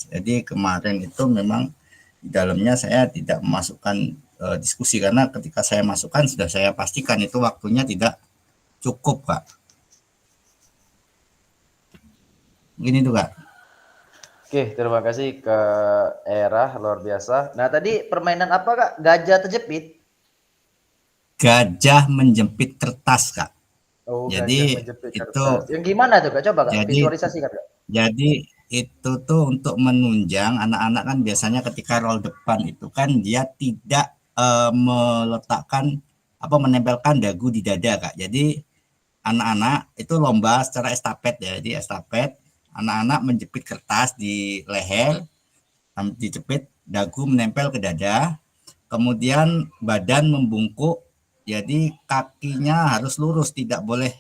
[SPEAKER 8] Jadi kemarin itu memang di dalamnya saya tidak memasukkan diskusi, karena ketika saya masukkan sudah saya pastikan itu waktunya tidak cukup Kak. Begini tuh Kak.
[SPEAKER 1] Oke, terima kasih Kak Era, luar biasa. Nah, tadi permainan apa Kak? Gajah terjepit?
[SPEAKER 8] Gajah menjepit kertas Kak.
[SPEAKER 1] Oh,
[SPEAKER 8] Jadi
[SPEAKER 1] gajah menjepit
[SPEAKER 8] itu
[SPEAKER 1] kertas. Yang gimana tuh Kak? Coba Kak,
[SPEAKER 8] jadi
[SPEAKER 1] visualisasikan Kak.
[SPEAKER 8] jadi itu tuh untuk menunjang anak-anak kan biasanya ketika roll depan itu kan dia tidak meletakkan apa menempelkan dagu di dada Kak. Jadi anak-anak itu lomba secara estafet ya. Jadi estafet anak-anak menjepit kertas di leher, dijepit, dagu menempel ke dada, kemudian badan membungkuk, jadi kakinya harus lurus, tidak boleh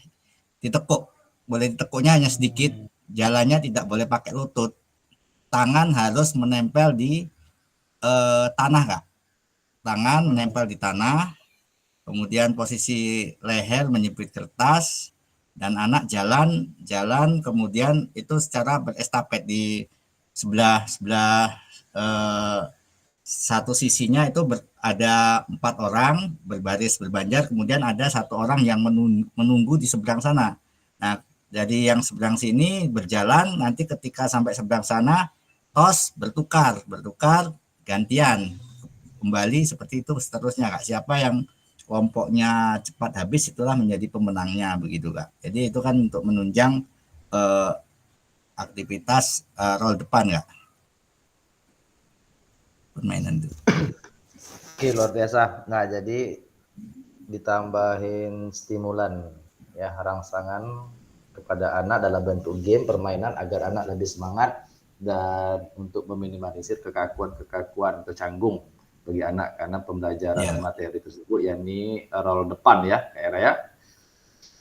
[SPEAKER 8] ditekuk. Boleh ditekuknya hanya sedikit, jalannya tidak boleh pakai lutut. Tangan harus menempel di tanah Kak. Tangan menempel di tanah, kemudian posisi leher menyepit kertas, dan anak jalan kemudian itu secara berestafet di sebelah satu sisinya itu ada 4 orang berbaris berbanjar, kemudian ada 1 orang yang menunggu di seberang sana. Nah, jadi yang seberang sini berjalan, nanti ketika sampai seberang sana tos bertukar gantian kembali, seperti itu seterusnya Kak. Siapa yang kelompoknya cepat habis itulah menjadi pemenangnya begitu Kak. Jadi itu kan untuk menunjang aktivitas roll depan Kak. Permainan itu.
[SPEAKER 1] Oke, luar biasa. Nah, jadi ditambahin stimulan ya, rangsangan kepada anak dalam bentuk game permainan agar anak lebih semangat dan untuk meminimalisir kekakuan atau canggung bagi anak karena pembelajaran materi tersebut, yakni roll depan ya Kak Era ya.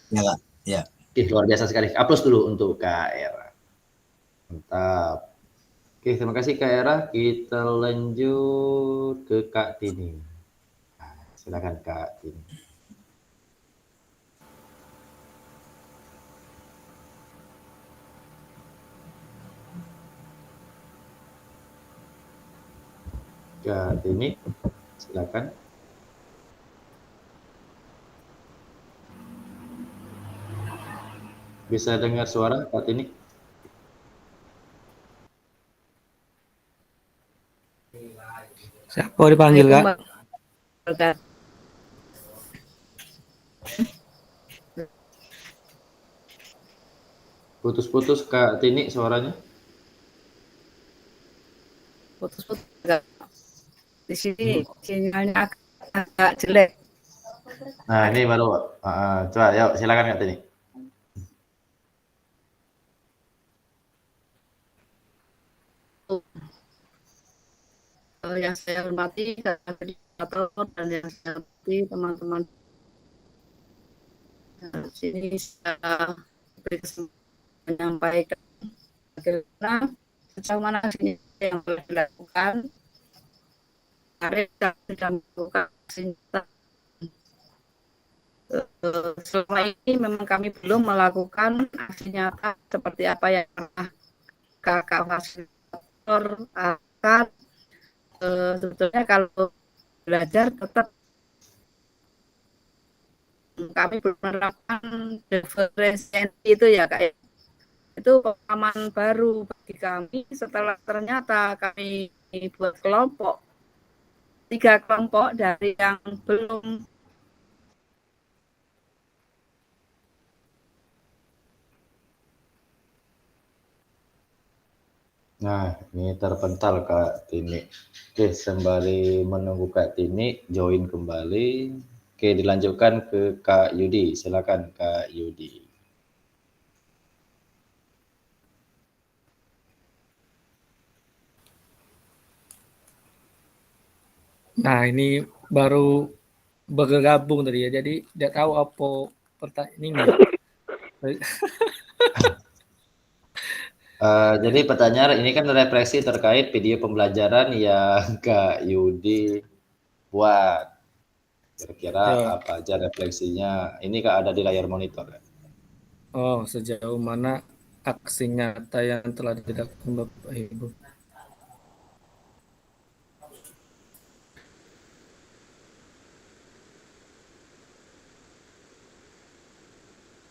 [SPEAKER 8] Ya, ya.
[SPEAKER 1] Luar biasa sekali. Aplaus dulu untuk Kak Era. Mantap. Oke, terima kasih Kak Era. Kita lanjut ke Kak Tini. Nah, silakan Kak Tini. Kak Tini, silakan. Bisa dengar suara Kak Tini?
[SPEAKER 9] Siapa dipanggil Kak?
[SPEAKER 1] Putus-putus Kak Tini suaranya.
[SPEAKER 5] Putus-putus Kak. Di sini sinyalnya agak jelek.
[SPEAKER 1] Nah, ini baru. Coba, yuk silakan Kak Tini.
[SPEAKER 5] Yang saya hormati Kak Koordinator dan yang saya hormati teman-teman sini saya beri kesempatan menyampaikan bagaimana sejauh mana aksinya yang boleh dilakukan. Kemarin kami sudah melakukan aksi nyata. Selama ini memang kami belum melakukan aksi nyata seperti apa yang pernah kakak fasilitator akan. Sebetulnya kalau belajar tetap kami belum menerapkan diferensiasi itu ya Kak. Itu pengalaman baru bagi kami setelah ternyata kami buat kelompok 3 kelompok dari yang belum
[SPEAKER 1] Nah, ini terpental Kak Tini. Oke, sembari menunggu Kak Tini join kembali. Oke, dilanjutkan ke Kak Yudi. Silakan Kak Yudi.
[SPEAKER 9] Nah, ini baru bergabung tadi ya, jadi tidak tahu apa pertanyaan ini.
[SPEAKER 1] Jadi pertanyaan ini kan refleksi terkait video pembelajaran yang Kak Yudi buat. Kira-kira
[SPEAKER 9] Ya.
[SPEAKER 1] apa aja refleksinya? Ini Kak ada di layar monitor kan?
[SPEAKER 9] Oh, sejauh mana aksi nyata yang telah dilakukan Bapak Ibu?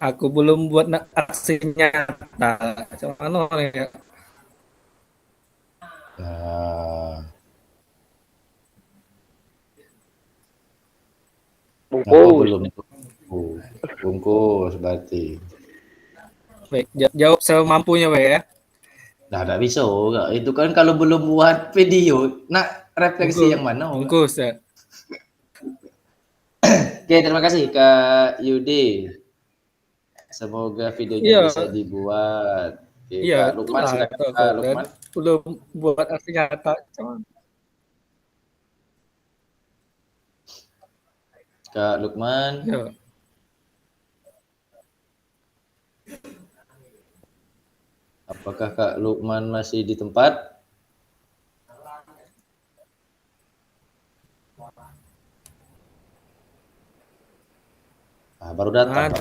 [SPEAKER 9] Aku belum buat aksi nyata. Cuman ya.
[SPEAKER 1] Aku belum bungkus berarti.
[SPEAKER 9] Baik, jawab semampunya Pak ya.
[SPEAKER 1] Nah, enggak bisa enggak. Itu kan kalau belum buat video. Nah, refleksi yang mana?
[SPEAKER 9] Bungkus ya.
[SPEAKER 1] Oke, terima kasih Kak Yudi. Semoga videonya bisa dibuat. Oke,
[SPEAKER 9] Iya,
[SPEAKER 1] Kak Lukman, silakan Kak Lukman.
[SPEAKER 9] Belum buat aksi nyata.
[SPEAKER 1] Kak Lukman.
[SPEAKER 9] Ya.
[SPEAKER 1] Apakah Kak Lukman masih di tempat? Nah, baru datang.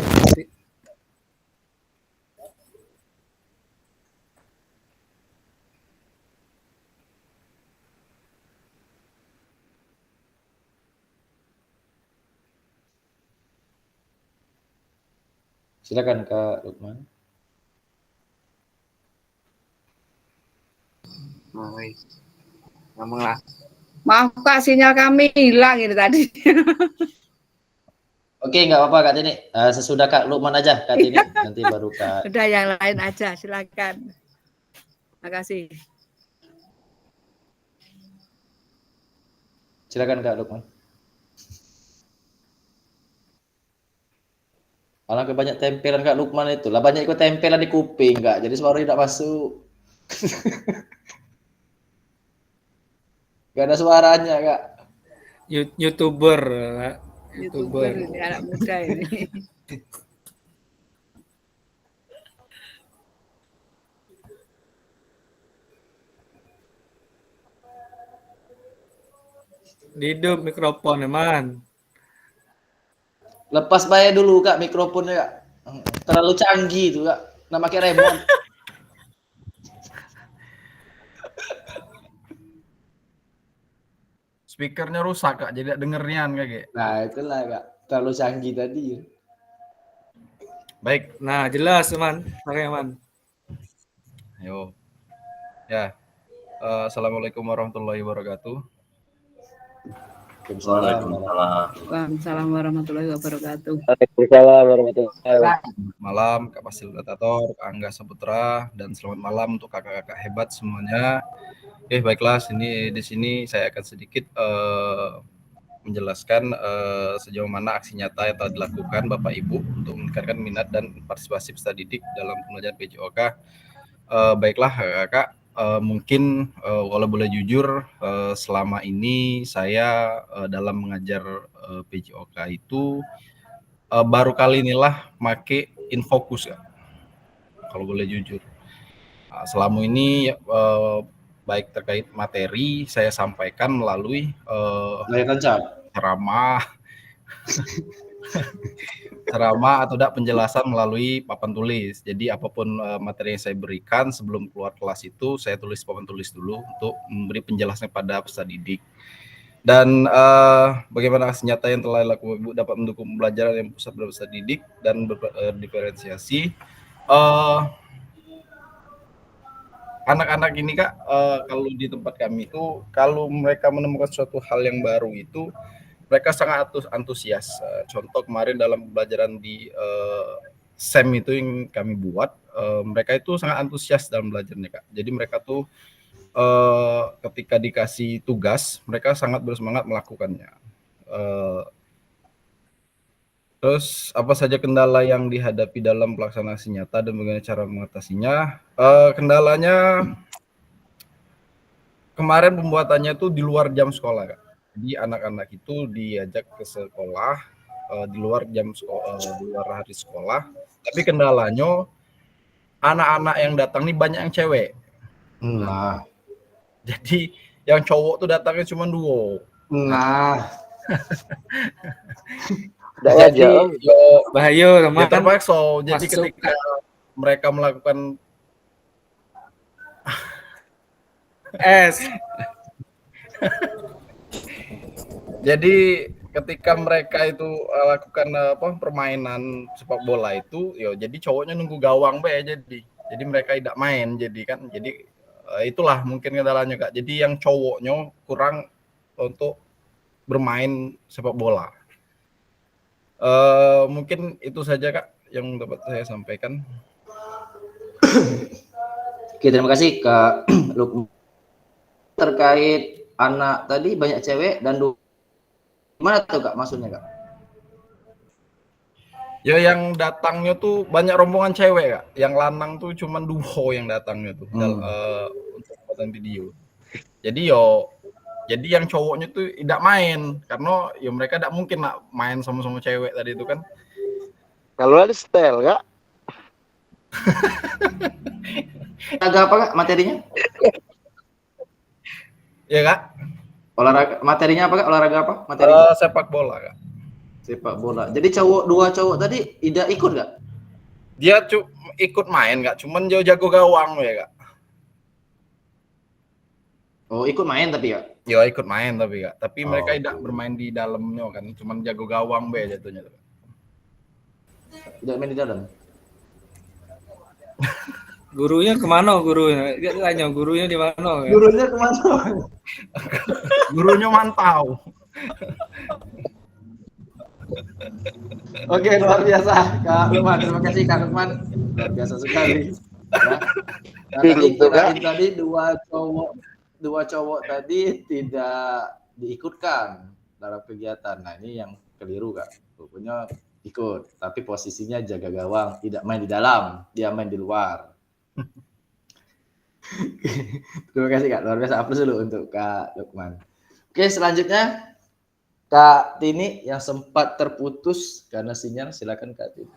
[SPEAKER 1] Silakan Kak Lukman.
[SPEAKER 5] Ngomonglah. Maaf Kak, sinyal kami hilang ini tadi.
[SPEAKER 1] Oke, nggak apa-apa Kak Tini. Sesudah Kak Lukman aja Kak Tini. Nanti baru Kak.
[SPEAKER 5] Udah yang lain aja, silakan. Makasih.
[SPEAKER 1] Silakan Kak Lukman. Malah banyak tempelan Kak Lukman itu. Lah banyak ikut tempelan di kuping Kak. Jadi suaranya tidak masuk. Gak ada suaranya Kak.
[SPEAKER 5] YouTuber ini anak muda ini.
[SPEAKER 9] Hidup mikrofon man.
[SPEAKER 1] Lepas bayar dulu Kak mikrofonnya Kak. Terlalu canggih itu Kak. Nah pakai remote.
[SPEAKER 10] Speakernya rusak Kak, jadi dengernian Kak.
[SPEAKER 1] Nah itulah Kak. Terlalu canggih tadi.
[SPEAKER 10] Baik.
[SPEAKER 9] Nah jelas man. Oke man.
[SPEAKER 10] Ayo. Ya. Assalamualaikum warahmatullahi wabarakatuh.
[SPEAKER 5] Waalaikumsalam warahmatullahi wabarakatuh.
[SPEAKER 4] Waalaikumsalam warahmatullahi wabarakatuh.
[SPEAKER 10] Malam Kak Fasilitator, Kak Angga Saputra, dan selamat malam untuk kakak-kakak hebat semuanya. Baiklah, di sini saya akan sedikit menjelaskan sejauh mana aksi nyata yang telah dilakukan Bapak Ibu untuk meningkatkan minat dan partisipasi peserta didik dalam pembelajaran PJOK. Baiklah kakak, mungkin kalau boleh jujur, selama ini saya dalam mengajar PJOK itu baru kali inilah make InFocus ya. kalau boleh jujur. Selama ini baik terkait materi saya sampaikan melalui ceramah atau penjelasan melalui papan tulis. Jadi apapun materi yang saya berikan sebelum keluar kelas itu saya tulis papan tulis dulu untuk memberi penjelasan pada peserta didik. Dan bagaimana aksi nyata yang telah dilakukan Ibu dapat mendukung pembelajaran yang pusat pada peserta didik dan berdiferensiasi. Anak-anak ini Kak, kalau di tempat kami itu kalau mereka menemukan suatu hal yang baru itu mereka sangat antusias. Contoh kemarin dalam pembelajaran di SEM itu yang kami buat, mereka itu sangat antusias dalam belajarnya Kak. Jadi mereka tuh ketika dikasih tugas mereka sangat bersemangat melakukannya. Terus apa saja kendala yang dihadapi dalam pelaksanaan aksi nyata dan bagaimana cara mengatasinya? Kendalanya kemarin pembuatannya tuh di luar jam sekolah Kak. Jadi anak-anak itu diajak ke sekolah di luar jam sekolah, di luar hari sekolah. Tapi kendalanya anak-anak yang datang nih banyak yang cewek.
[SPEAKER 1] Nah,
[SPEAKER 10] jadi yang cowok tuh datangnya cuma 2.
[SPEAKER 1] Nah.
[SPEAKER 10] Jadi
[SPEAKER 9] bahaya
[SPEAKER 10] ya terpaksa. Jadi ketika mereka melakukan jadi ketika mereka itu lakukan permainan sepak bola itu, ya jadi cowoknya nunggu gawang jadi mereka tidak main jadi itulah mungkin kendalanya Kak. Jadi yang cowoknya kurang untuk bermain sepak bola. Mungkin itu saja Kak yang dapat saya sampaikan.
[SPEAKER 1] Oke, terima kasih Kak Lukman. Terkait anak tadi banyak cewek dan gimana tuh Kak maksudnya Kak?
[SPEAKER 10] Ya yang datangnya tuh banyak rombongan cewek Kak. Yang lanang tuh cuma 2 yang datangnya tuh untuk pembuatan video. Jadi yang cowoknya tuh tidak main karena ya mereka tidak mungkin lah main sama-sama cewek tadi itu kan.
[SPEAKER 4] Kalau ada style Kak.
[SPEAKER 1] Agak apa Kak materinya?
[SPEAKER 10] Ya Kak.
[SPEAKER 1] Olahraga materinya apa Kak? Olahraga apa? Materinya?
[SPEAKER 10] Sepak bola Kak.
[SPEAKER 1] Sepak bola. Jadi 2 cowok tadi tidak ikut Kak?
[SPEAKER 10] Dia ikut main Kak, cuman dia jago gawang ya Kak.
[SPEAKER 1] Oh, ikut main tapi ya?
[SPEAKER 10] Ya ikut main tapi Kak. Tapi mereka tidak bermain di dalamnya kan, cuman jago gawang jatuhnya tuh.
[SPEAKER 1] Tidak main di dalam.
[SPEAKER 9] Gurunya kemana gurunya? Dia tanya gurunya di mana?
[SPEAKER 1] Gurunya kemana?
[SPEAKER 10] Gurunya mantau.
[SPEAKER 1] Oke, luar biasa Kak Lukman. Terima kasih Kak Lukman. Luar biasa sekali. Ya. Tadi 2 cowok tadi tidak diikutkan dalam kegiatan. Nah, ini yang keliru Kak. Pokoknya ikut, tapi posisinya jaga gawang, tidak main di dalam, dia main di luar. Terima kasih Kak, luar biasa. Aplaus dulu untuk Kak Lukman. Oke, selanjutnya Kak Tini yang sempat terputus karena sinyal, silakan Kak Tini.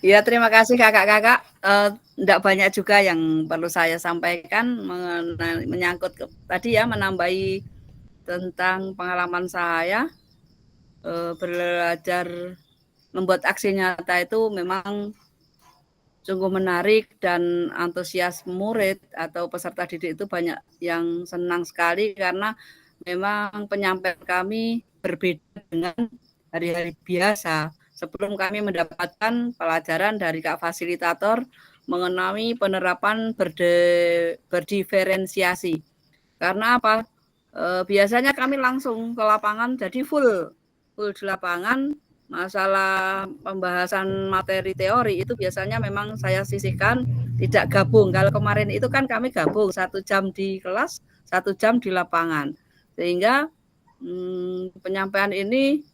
[SPEAKER 5] Ya, terima kasih kakak-kakak. Tidak banyak juga yang perlu saya sampaikan menyangkut tadi ya, menambahi tentang pengalaman saya belajar membuat aksi nyata itu memang sungguh menarik dan antusias murid atau peserta didik itu banyak yang senang sekali karena memang penyampaian kami berbeda dengan hari-hari biasa. Sebelum kami mendapatkan pelajaran dari Kak Fasilitator mengenai penerapan berdiferensiasi. Karena apa? Biasanya kami langsung ke lapangan, jadi full di lapangan. Masalah pembahasan materi teori itu biasanya memang saya sisihkan, tidak gabung. Kalau kemarin itu kan kami gabung 1 jam di kelas, 1 jam di lapangan. Sehingga penyampaian ini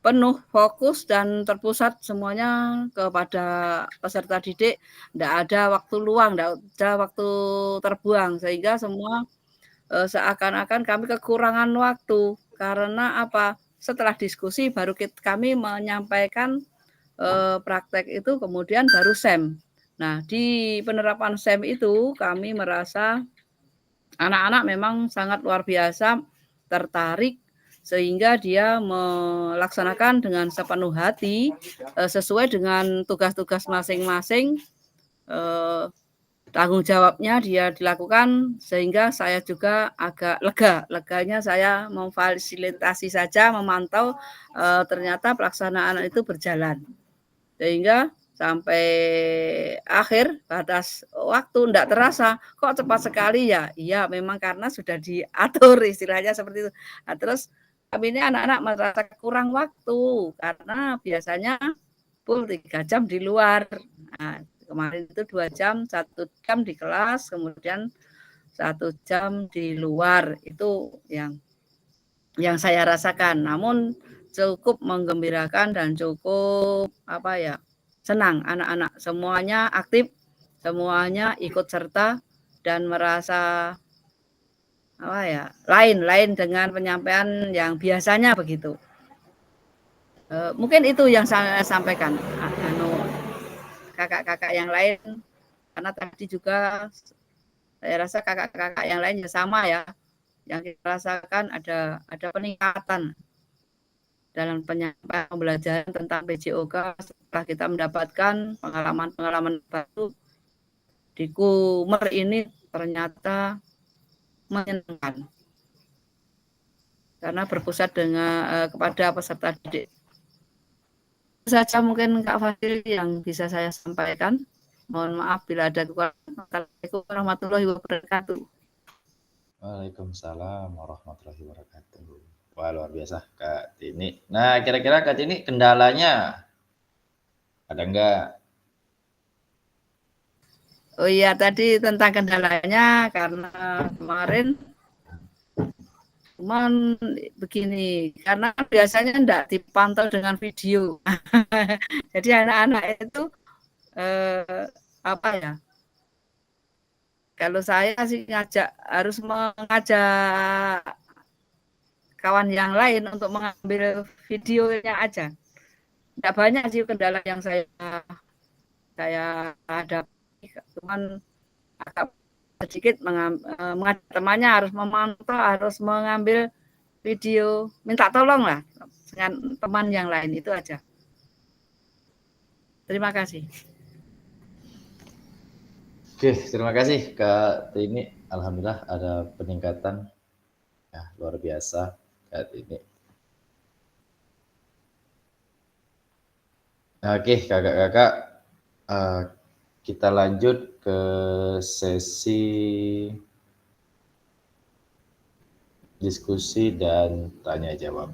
[SPEAKER 5] penuh fokus dan terpusat semuanya kepada peserta didik. Tidak ada waktu luang, tidak ada waktu terbuang, sehingga semua seakan-akan kami kekurangan waktu. Karena apa? Setelah diskusi baru kami menyampaikan praktek itu kemudian baru SEM. Nah, di penerapan SEM itu kami merasa anak-anak memang sangat luar biasa tertarik sehingga dia melaksanakan dengan sepenuh hati sesuai dengan tugas-tugas masing-masing, tanggung jawabnya dia dilakukan sehingga saya juga agak lega. Leganya saya memfasilitasi saja, memantau ternyata pelaksanaan itu berjalan. Sehingga sampai akhir batas waktu tidak terasa kok cepat sekali ya. Iya, memang karena sudah diatur istilahnya seperti itu. Nah, terus kami ini anak-anak merasa kurang waktu karena biasanya full 3 jam di luar. Nah, kemarin itu 2 jam, 1 jam di kelas, kemudian 1 jam di luar. Itu yang saya rasakan. Namun cukup menggembirakan dan cukup senang anak-anak. Semuanya aktif, semuanya ikut serta dan merasa lain dengan penyampaian yang biasanya begitu. Mungkin itu yang saya sampaikan. Kakak-kakak yang lain, karena tadi juga saya rasa kakak-kakak yang lain sama ya, yang kita rasakan ada peningkatan dalam penyampaian pembelajaran tentang PJOK setelah kita mendapatkan pengalaman-pengalaman baru di Kumer ini ternyata menyenangkan karena berpusat kepada peserta didik. Itu saja mungkin Kak Fadil yang bisa saya sampaikan. Mohon maaf bila ada kekurangan. Assalamualaikum warahmatullahi wabarakatuh.
[SPEAKER 1] Waalaikumsalam warahmatullahi wabarakatuh. Wah, luar biasa Kak Tini. Nah, kira-kira Kak Tini kendalanya ada enggak?
[SPEAKER 5] Oh iya, tadi tentang kendalanya karena kemarin cuman begini, karena biasanya enggak dipantau dengan video. Jadi anak-anak itu kalau saya sih harus mengajak kawan yang lain untuk mengambil videonya aja. Tidak banyak sih kendala yang saya hadapi, cuman agak sedikit mengajak temannya harus memantau, harus mengambil video, minta tolong lah dengan teman yang lain, itu aja. Terima kasih.
[SPEAKER 1] Oke, terima kasih Kak Tini. Alhamdulillah ada peningkatan. Ya, luar biasa Kak Tini. Oke, kakak-kakak, kita lanjut ke sesi diskusi dan tanya jawab.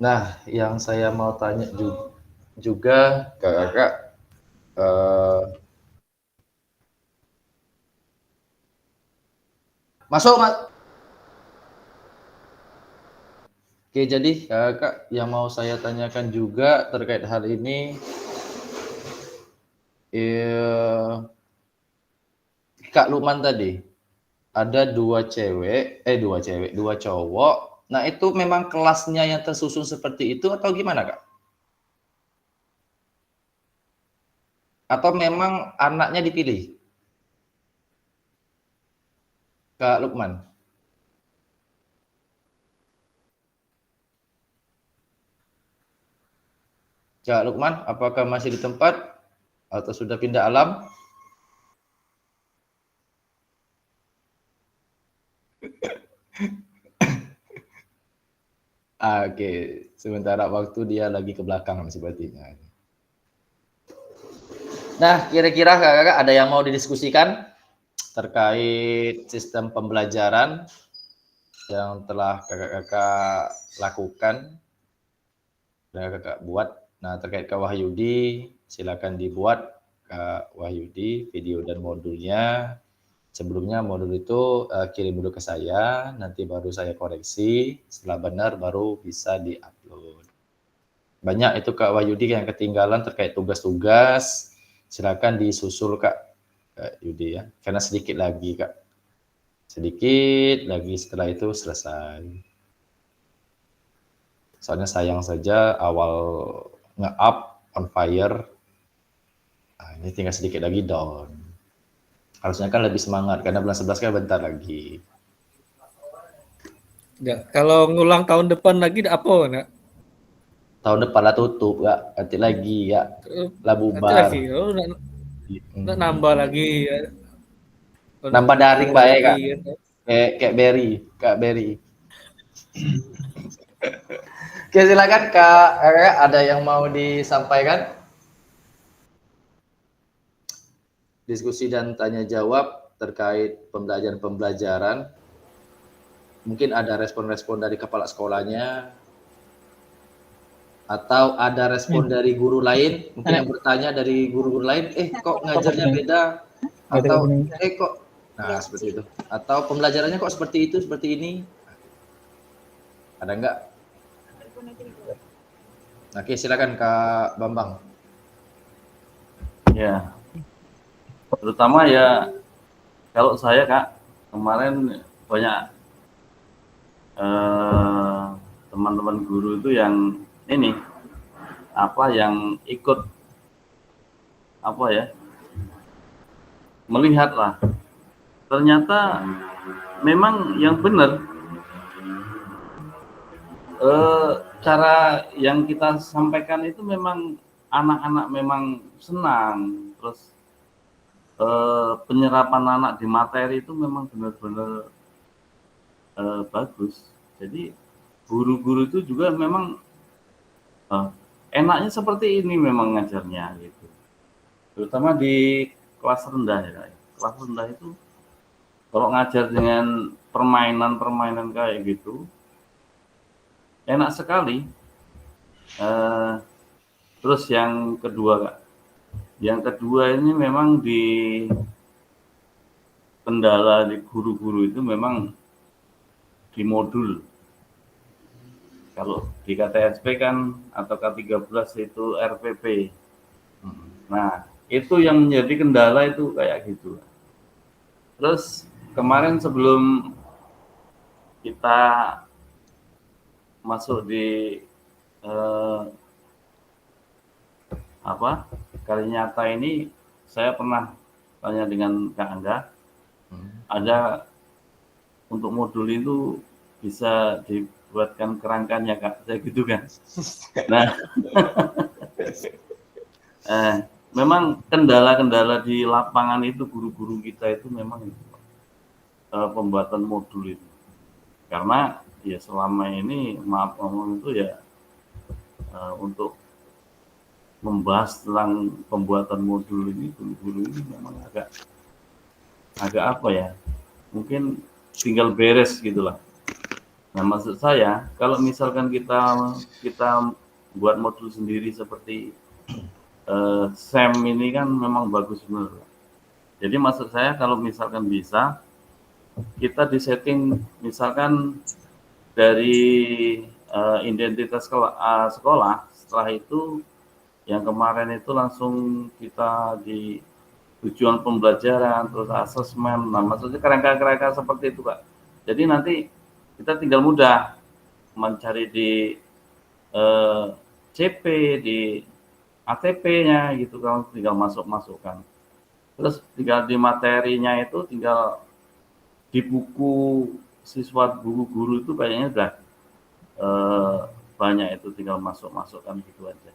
[SPEAKER 1] Nah, yang saya mau tanya juga kakak-kakak, masuk Mas. Oke, jadi Kak, yang mau saya tanyakan juga terkait hal ini, Kak Lukman tadi, ada dua cowok. Nah, itu memang kelasnya yang tersusun seperti itu atau gimana, Kak? Atau memang anaknya dipilih? Kak Lukman. Kak Lukman, apakah masih di tempat atau sudah pindah alam? Oke, sementara waktu dia lagi ke belakang sepertinya. Nah, kira-kira kakak-kakak ada yang mau didiskusikan terkait sistem pembelajaran yang telah kakak-kakak lakukan dan kakak buat. Nah, terkait Kak Wahyudi, silakan dibuat Kak Wahyudi video dan modulnya. Sebelumnya modul itu kirim dulu ke saya, nanti baru saya koreksi. Setelah benar baru bisa diupload. Banyak itu Kak Wahyudi yang ketinggalan terkait tugas-tugas. Silakan disusul Kak Yudi ya, karena sedikit lagi Kak. Sedikit lagi setelah itu selesai. Soalnya sayang saja awal nge-up on fire, nah, ini tinggal sedikit lagi down. Harusnya kan lebih semangat karena bulan 11 kan bentar lagi.
[SPEAKER 9] Ya, kalau ngulang tahun depan lagi apa nak?
[SPEAKER 1] Tahun depan lah tutup ya, nanti lagi ya, lah
[SPEAKER 9] Nanti
[SPEAKER 1] bubar.
[SPEAKER 9] lagi, nak nambah lagi. Ya.
[SPEAKER 1] Nambah daring
[SPEAKER 9] Ada
[SPEAKER 1] baik
[SPEAKER 9] lagi,
[SPEAKER 1] Kak.
[SPEAKER 9] ya.
[SPEAKER 1] Kayak Berry, Kak Berry. Oke, silakan Kak. Ada yang mau disampaikan? Diskusi dan tanya jawab terkait pembelajaran. Mungkin ada respon-respon dari kepala sekolahnya, atau ada respon dari guru lain, mungkin yang bertanya dari guru-guru lain, kok ngajarnya beda, atau kok, nah seperti itu, atau pembelajarannya kok seperti itu, seperti ini, ada enggak? Oke, silakan Kak Bambang.
[SPEAKER 2] Ya, terutama ya kalau saya Kak, kemarin banyak teman-teman guru itu yang ini yang ikut melihatlah, ternyata memang yang benar cara yang kita sampaikan itu memang anak-anak memang senang, terus penyerapan anak di materi itu memang benar-benar bagus. Jadi guru-guru itu juga memang enaknya seperti ini memang ngajarnya gitu. Terutama di kelas rendah ya. Kelas rendah itu kalau ngajar dengan permainan-permainan kayak gitu enak sekali. Terus yang kedua Kak. Yang kedua ini memang di kendala di guru-guru itu memang di modul. Kalau di KTSP kan atau K13 itu RPP. Nah, itu yang menjadi kendala itu kayak gitu. Terus kemarin sebelum kita masuk di Kalinyata ini, saya pernah tanya dengan Kak Angga, ada untuk modul itu bisa dibuatkan kerangkanya Kak, saya gitu kan. Nah, memang kendala-kendala di lapangan itu guru-guru kita itu memang pembuatan modul itu. Karena ya selama ini maaf ngomong itu ya untuk membahas tentang pembuatan modul ini guru-guru ini memang agak mungkin tinggal beres gitulah. Nah, maksud saya kalau misalkan kita buat modul sendiri seperti SEM ini kan memang bagus benar. Jadi maksud saya kalau misalkan bisa kita disetting misalkan dari identitas sekolah, setelah itu yang kemarin itu langsung kita di tujuan pembelajaran, terus asesmen, nah maksudnya kerangka-kerangka seperti itu Kak. Jadi nanti kita tinggal mudah mencari di CP, di ATP-nya gitu kan, tinggal masukkan. Terus tinggal di materinya itu tinggal di buku siswa guru-guru itu kayaknya udah banyak itu tinggal masukkan gitu aja.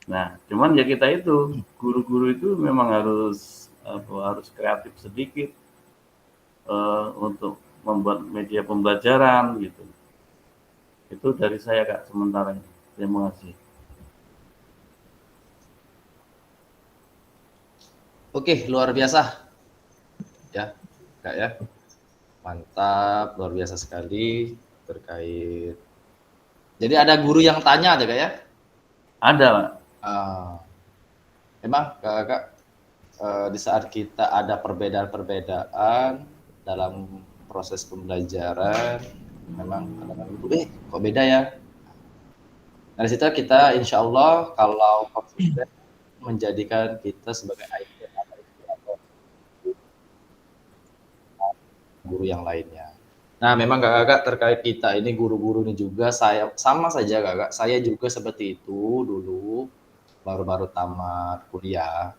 [SPEAKER 2] Nah, cuman ya kita itu guru-guru itu memang harus kreatif sedikit untuk membuat media pembelajaran gitu. Itu dari saya Kak sementara ini. Terima kasih.
[SPEAKER 1] Oke, luar biasa. Ya, Kak ya. Mantap, luar biasa sekali terkait. Jadi ada guru yang tanya ada Kak ya?
[SPEAKER 2] Ada Pak.
[SPEAKER 1] Memang Kak, di saat kita ada perbedaan-perbedaan dalam proses pembelajaran, memang kadang-kadang kok beda ya. Dari situ kita insya Allah kalau konsisten menjadikan kita sebagai idol atau guru yang lainnya. Nah, memang kakak terkait kita ini guru-guru ini juga saya sama saja kakak. Saya juga seperti itu dulu baru-baru tamat kuliah.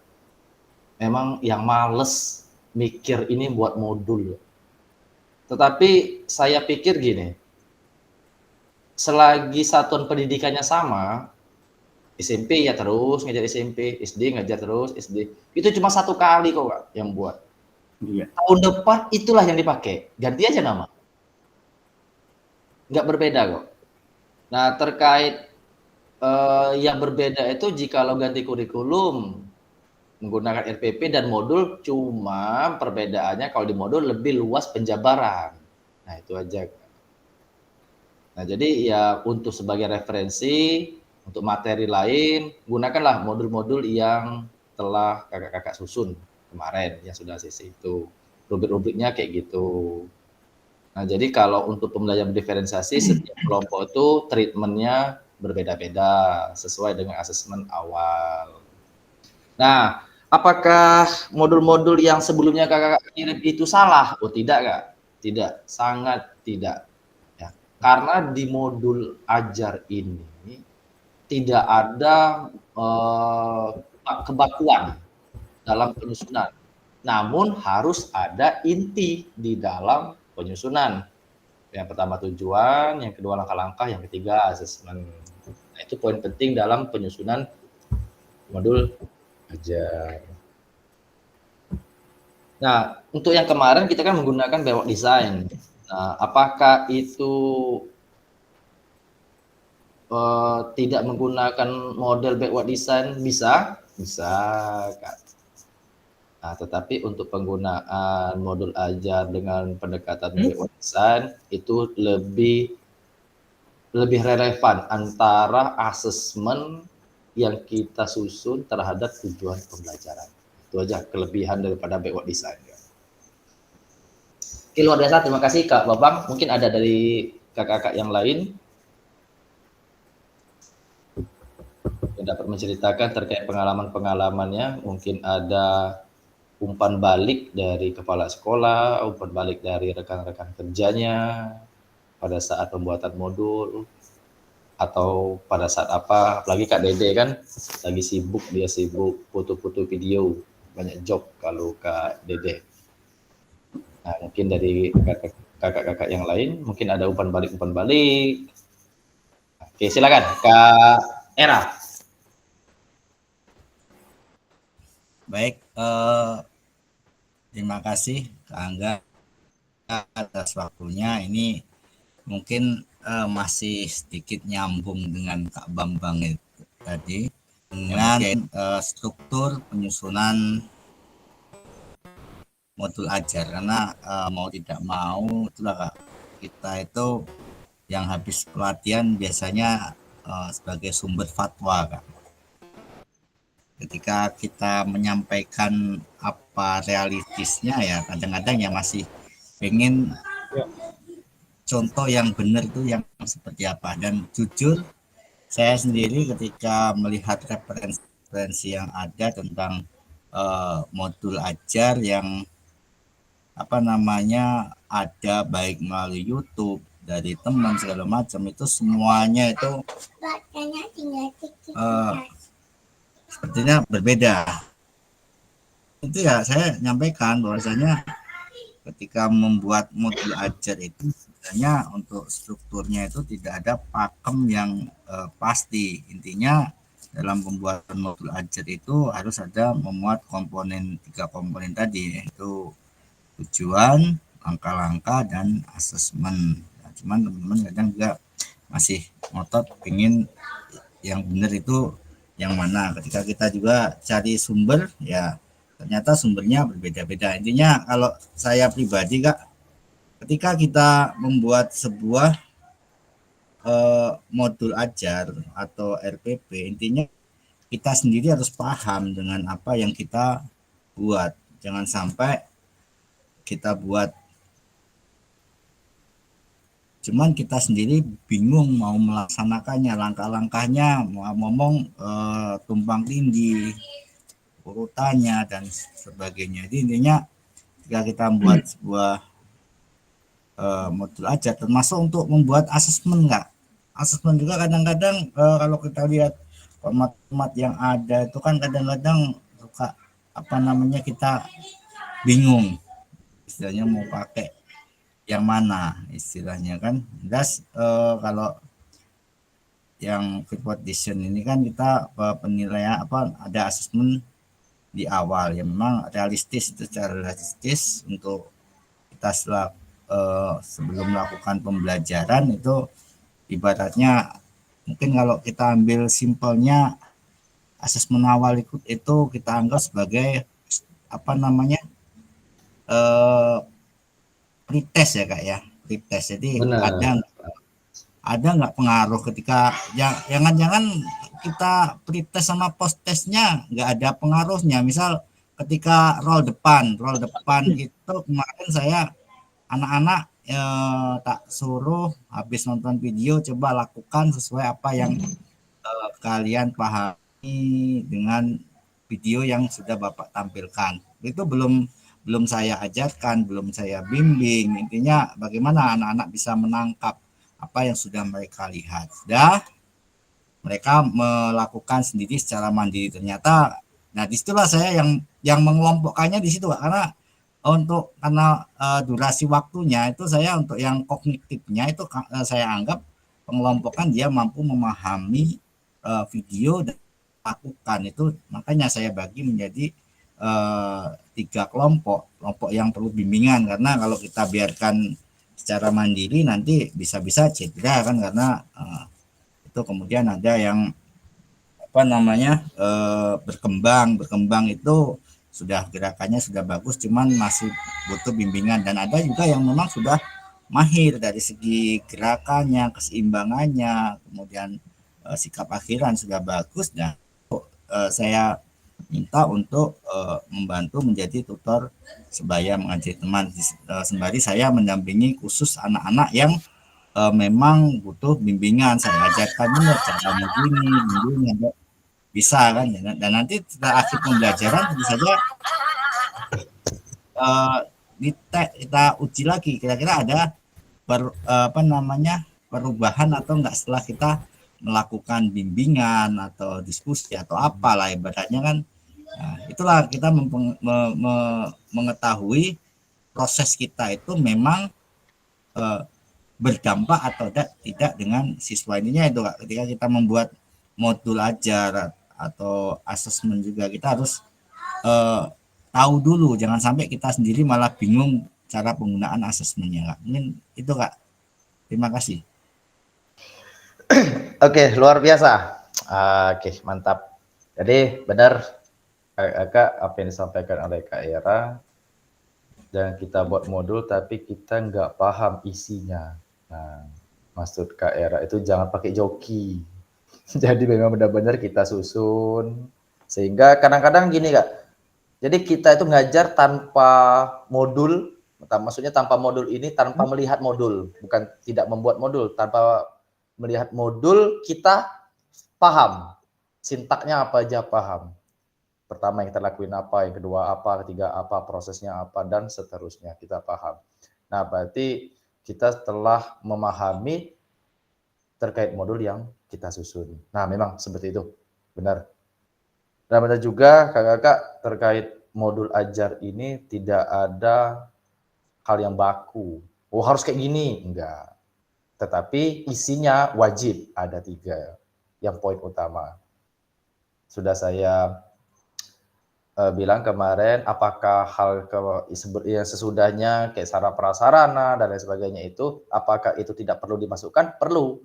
[SPEAKER 1] Memang yang males mikir ini buat modul. Tetapi saya pikir gini, selagi satuan pendidikannya sama, SMP ya terus ngajar SMP, SD ngajar terus SD. Itu cuma satu kali kok Kak yang buat.
[SPEAKER 2] Iya.
[SPEAKER 1] Tahun depan itulah yang dipakai. Ganti aja nama. Nggak berbeda kok. Nah, terkait yang berbeda itu jikalau ganti kurikulum menggunakan RPP dan modul, cuma perbedaannya kalau di modul lebih luas penjabaran. Nah, itu aja. Nah, jadi ya untuk sebagai referensi untuk materi lain, gunakanlah modul-modul yang telah kakak-kakak susun kemarin yang sudah CC itu. Rubrik-rubriknya kayak gitu. Nah, jadi kalau untuk pembelajaran diferensiasi, setiap kelompok itu treatment-nya berbeda-beda sesuai dengan asesmen awal. Nah, apakah modul-modul yang sebelumnya kakak kirim itu salah? Oh tidak Kak, tidak, sangat tidak. Ya, karena di modul ajar ini tidak ada kebakuan dalam penyusunan. Namun harus ada inti di dalam penyusunan. Yang pertama tujuan, yang kedua langkah-langkah, yang ketiga asesmen. Nah, itu poin penting dalam penyusunan modul ajar. Nah, untuk yang kemarin kita kan menggunakan backward design. Nah, apakah itu tidak menggunakan model backward design? Bisa, bisa Kak. Nah, tetapi untuk penggunaan modul ajar dengan pendekatan backward design itu lebih relevan antara asesmen yang kita susun terhadap tujuan pembelajaran. Itu aja kelebihan daripada backward design. Oke, luar biasa. Terima kasih Kak Babang. Mungkin ada dari kakak-kakak yang lain yang dapat menceritakan terkait pengalaman-pengalamannya. Mungkin ada umpan balik dari kepala sekolah, umpan balik dari rekan-rekan kerjanya pada saat pembuatan modul, atau pada saat apa, apalagi Kak Dede kan lagi sibuk, dia sibuk foto-foto video, banyak job kalau Kak Dede. Nah, mungkin dari kakak-kakak yang lain, mungkin ada umpan balik. Oke, silakan Kak Era.
[SPEAKER 8] Baik, terima kasih Kak Angga atas waktunya. Ini mungkin masih sedikit nyambung dengan Kak Bambang itu tadi dengan struktur penyusunan modul ajar, karena mau tidak mau itulah Kak, kita itu yang habis pelatihan biasanya sebagai sumber fatwa Kak. Ketika kita menyampaikan apa realistisnya ya kadang-kadang ya masih pengen contoh yang benar itu yang seperti apa. Dan jujur saya sendiri ketika melihat referensi yang ada tentang modul ajar yang apa namanya ada baik melalui YouTube dari teman segala macam, itu semuanya itu sepertinya berbeda. Itu ya saya nyampaikan bahwasanya ketika membuat modul ajar itu sebenarnya untuk strukturnya itu tidak ada pakem yang pasti. Intinya dalam pembuatan modul ajar itu harus ada memuat komponen 3 komponen tadi, yaitu tujuan, langkah-langkah, dan asesmen. Nah, cuman teman-teman kadang juga masih ngotot pengen yang benar itu yang mana. Ketika kita juga cari sumber ya ternyata sumbernya berbeda-beda. Intinya kalau saya pribadi Kak, ketika kita membuat sebuah modul ajar atau RPP, intinya kita sendiri harus paham dengan apa yang kita buat. Jangan sampai kita buat cuman kita sendiri bingung mau melaksanakannya, langkah-langkahnya, mau ngomong tumpang tindih, urutannya dan sebagainya. Jadi intinya jika kita membuat sebuah modul ajar, termasuk untuk membuat asesmen Kak. Asesmen juga kadang-kadang kalau kita lihat format-format yang ada itu kan kadang-kadang suka apa namanya kita bingung istilahnya mau pakai yang mana istilahnya kan. Jelas kalau yang Freeport Edition ini kan kita penilaian apa ada asesmen di awal yang memang realistis, itu secara realistis untuk kita setelah sebelum melakukan pembelajaran itu ibaratnya mungkin kalau kita ambil simpelnya asesmen awal itu kita anggap sebagai apa namanya pretest ya Kak ya, pretest. Jadi
[SPEAKER 1] Benar.
[SPEAKER 8] ada nggak pengaruh ketika jangan-jangan kita pretest sama post testnya nggak ada pengaruhnya. Misal ketika roll depan itu kemarin saya anak-anak tak suruh habis nonton video coba lakukan sesuai apa yang kalian pahami dengan video yang sudah Bapak tampilkan. Itu belum saya ajarkan, belum saya bimbing. Intinya bagaimana anak-anak bisa menangkap apa yang sudah mereka lihat. Sudah mereka melakukan sendiri secara mandiri ternyata. Nah, disitulah saya yang mengelompokkannya di situ, karena durasi waktunya itu saya untuk yang kognitifnya itu saya anggap pengelompokan dia mampu memahami video dan lakukan itu, makanya saya bagi menjadi 3 kelompok yang perlu bimbingan, karena kalau kita biarkan secara mandiri nanti bisa-bisa cedera kan, karena itu kemudian ada yang apa namanya berkembang itu sudah gerakannya sudah bagus cuman masih butuh bimbingan, dan ada juga yang memang sudah mahir dari segi gerakannya, keseimbangannya, kemudian sikap akhiran sudah bagus. Nah, saya minta untuk membantu menjadi tutor sebaya mengajari teman, sembari saya mendampingi khusus anak-anak yang memang butuh bimbingan. Saya ajarkan benar cara begini bisa kan, dan nanti setelah akhir pembelajaran tentu saja kita uji lagi kira-kira ada perubahan atau enggak setelah kita melakukan bimbingan atau diskusi atau apalah ibaratnya kan. Nah, itulah kita mengetahui proses kita itu memang berdampak atau tidak dengan siswa ininya itu Kak. Ketika kita membuat modul ajar atau asesmen juga kita harus tahu dulu, jangan sampai kita sendiri malah bingung cara penggunaan asesmennya Kak. Mungkin itu Kak. Terima kasih.
[SPEAKER 1] Oke, luar biasa. Oke, mantap. Jadi benar Kak apa yang disampaikan oleh Kak Era, dan kita buat modul tapi kita nggak paham isinya. Nah, maksud Kak Era itu jangan pakai joki. Jadi memang benar-benar kita susun, sehingga kadang-kadang gini Kak, jadi kita itu ngajar tanpa modul, maksudnya tanpa modul ini, tanpa melihat modul, bukan tidak membuat modul, tanpa melihat modul kita paham, sintaknya apa aja paham. Pertama yang kita lakuin apa, yang kedua apa, ketiga apa, prosesnya apa, dan seterusnya kita paham. Nah, berarti kita telah memahami terkait modul yang kita susun. Nah, memang seperti itu, benar. Dan benar juga kakak-kakak terkait modul ajar ini tidak ada hal yang baku. Oh harus kayak gini, enggak. Tetapi isinya wajib ada 3 yang poin utama. Sudah saya bilang kemarin, apakah hal yang sesudahnya kayak sarana prasarana dan lain sebagainya itu, apakah itu tidak perlu dimasukkan? Perlu.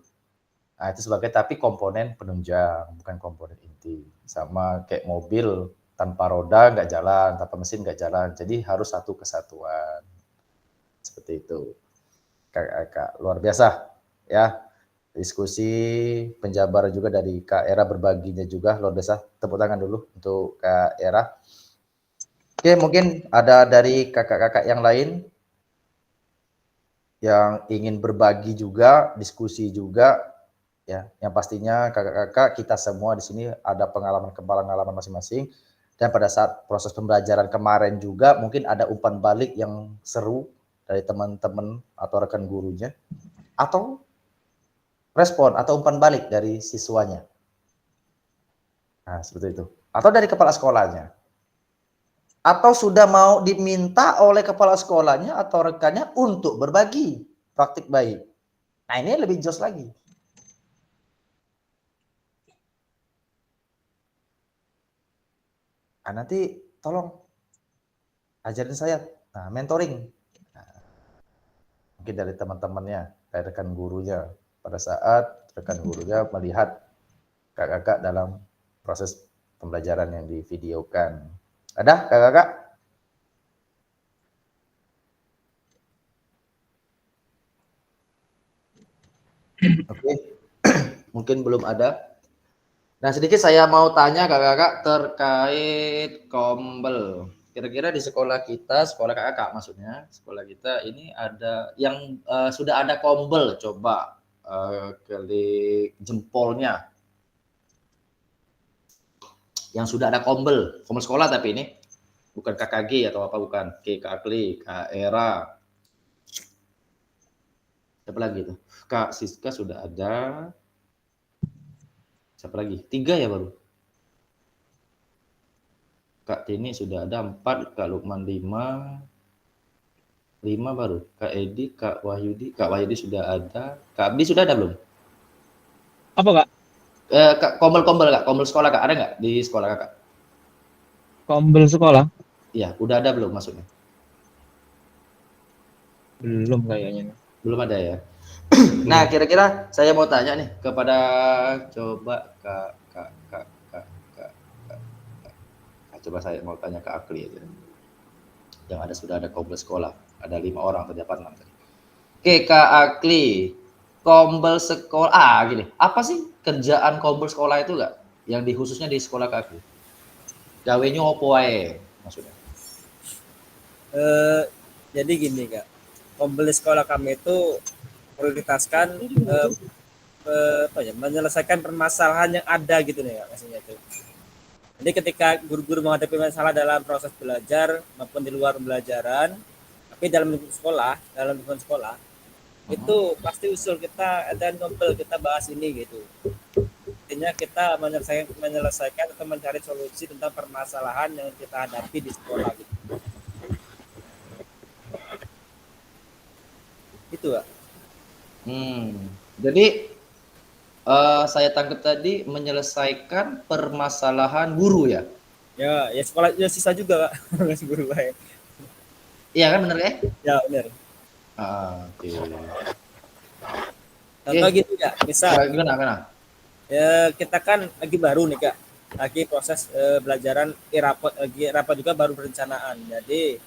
[SPEAKER 1] Nah, itu sebagai tapi komponen penunjang, bukan komponen inti. Sama kayak mobil tanpa roda nggak jalan, tanpa mesin nggak jalan. Jadi harus satu kesatuan. Seperti itu. Kak, luar biasa ya. Diskusi penjabar juga dari Kak Era, berbaginya juga luar biasa. Tepuk tangan dulu untuk Kak Era. Oke, mungkin ada dari kakak-kakak yang lain yang ingin berbagi juga, diskusi juga. Ya, yang pastinya kakak-kakak kita semua di sini ada pengalaman masing-masing, dan pada saat proses pembelajaran kemarin juga mungkin ada umpan balik yang seru dari teman-teman atau rekan gurunya, atau respon atau umpan balik dari siswanya. Nah, seperti itu. Atau dari kepala sekolahnya. Atau sudah mau diminta oleh kepala sekolahnya atau rekannya untuk berbagi praktik baik. Nah, ini lebih jos lagi. Nah, nanti tolong ajarin saya. Nah, mentoring. Nah, mungkin dari teman-temannya, dari rekan gurunya. Pada saat rekan gurunya melihat kakak-kakak dalam proses pembelajaran yang divideokan. Ada kakak-kakak? Oke, mungkin belum ada. Nah, sedikit saya mau tanya kakak-kakak terkait kombel. Kira-kira di sekolah kita, sekolah kakak maksudnya, sekolah kita ini ada yang sudah ada kombel, coba klik jempolnya. Yang sudah ada kombel sekolah tapi ini bukan KKG atau apa, bukan Kak Akli, Kak Era. Siapa lagi tuh? Kak Siska sudah ada. Siapa lagi? 3 ya baru. Kak Tini sudah ada 4, Kak Lukman 5 baru. Kak Edi, Kak Wahyudi sudah ada. Kak Abdi sudah ada belum?
[SPEAKER 11] Apa Kak?
[SPEAKER 1] Kak, kombel Kak, kombel sekolah Kak, ada nggak di sekolah Kakak?
[SPEAKER 11] Kombel sekolah?
[SPEAKER 1] Iya, udah ada belum maksudnya?
[SPEAKER 11] Belum kayaknya.
[SPEAKER 1] Belum ada ya. Nah, kira-kira saya mau tanya nih kepada coba Kak. Coba saya mau tanya ke Akli aja. Yang ada sudah ada kombel sekolah, ada 5 orang, terdapat 6 tadi. Oke, Kak Akli, kombel sekolah, gini, apa sih kerjaan kombel sekolah itu enggak? Yang khususnya di sekolah Kak Akli? Gawenya opo wae maksudnya?
[SPEAKER 3] Jadi gini Kak, kombel di sekolah kami itu prioritaskan menyelesaikan permasalahan yang ada gitu nih Kak, maksudnya itu. Jadi ketika guru-guru menghadapi masalah dalam proses belajar maupun di luar pembelajaran, tapi dalam lingkungan sekolah, itu pasti usul kita dan ngobrol kita bahas ini gitu. Intinya kita menyelesaikan atau mencari solusi tentang permasalahan yang kita hadapi di sekolah gitu. Itu Kak.
[SPEAKER 1] Jadi saya tangkap tadi menyelesaikan permasalahan guru ya?
[SPEAKER 3] Ya sekolah ya sisa juga Kak, ngasih guru baik.
[SPEAKER 1] Iya kan bener ya?
[SPEAKER 3] Ya benar.
[SPEAKER 1] Oke.
[SPEAKER 3] Contoh gitu Kak, misal.
[SPEAKER 1] Gimana?
[SPEAKER 3] Ya kita kan lagi baru nih Kak, lagi proses belajaran rapot juga baru perencanaan. Jadi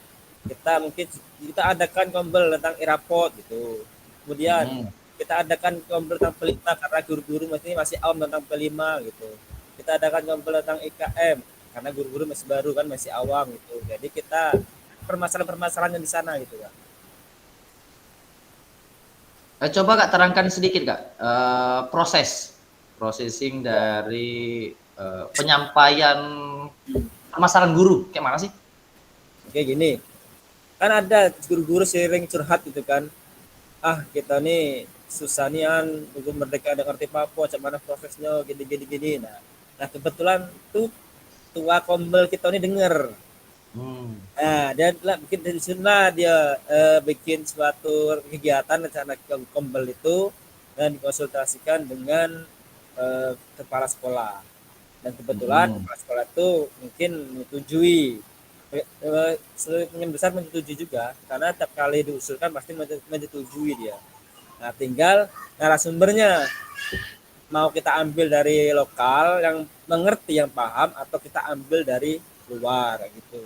[SPEAKER 3] kita adakan kombel tentang rapot gitu. Kemudian kita adakan kombel tentang pelima karena guru-guru masih awam tentang pelima gitu. Kita adakan kombel tentang IKM karena guru-guru masih baru kan, masih awam gitu. Jadi kita permasalahan-permasalahan yang di sana gitu Kak.
[SPEAKER 1] Coba Kak terangkan sedikit Kak processing dari penyampaian permasalahan guru kayak mana sih?
[SPEAKER 3] Oke gini, kan ada guru-guru sering curhat gitu kan, kita nih susah nian, hukum merdeka ada ngerti Papua, cak mana prosesnya gini. Nah kebetulan tuh tua kombel kita ini denger. Nah dia bikin dari sana dia bikin suatu kegiatan rencana kombel itu dan dikonsultasikan dengan kepala sekolah. Dan kebetulan kepala sekolah itu mungkin menyetujui, sebagian besar menyetujui juga karena tiap kali diusulkan pasti menyetujui dia. Nah tinggal narasumbernya mau kita ambil dari lokal yang mengerti, yang paham, atau kita ambil dari luar gitu.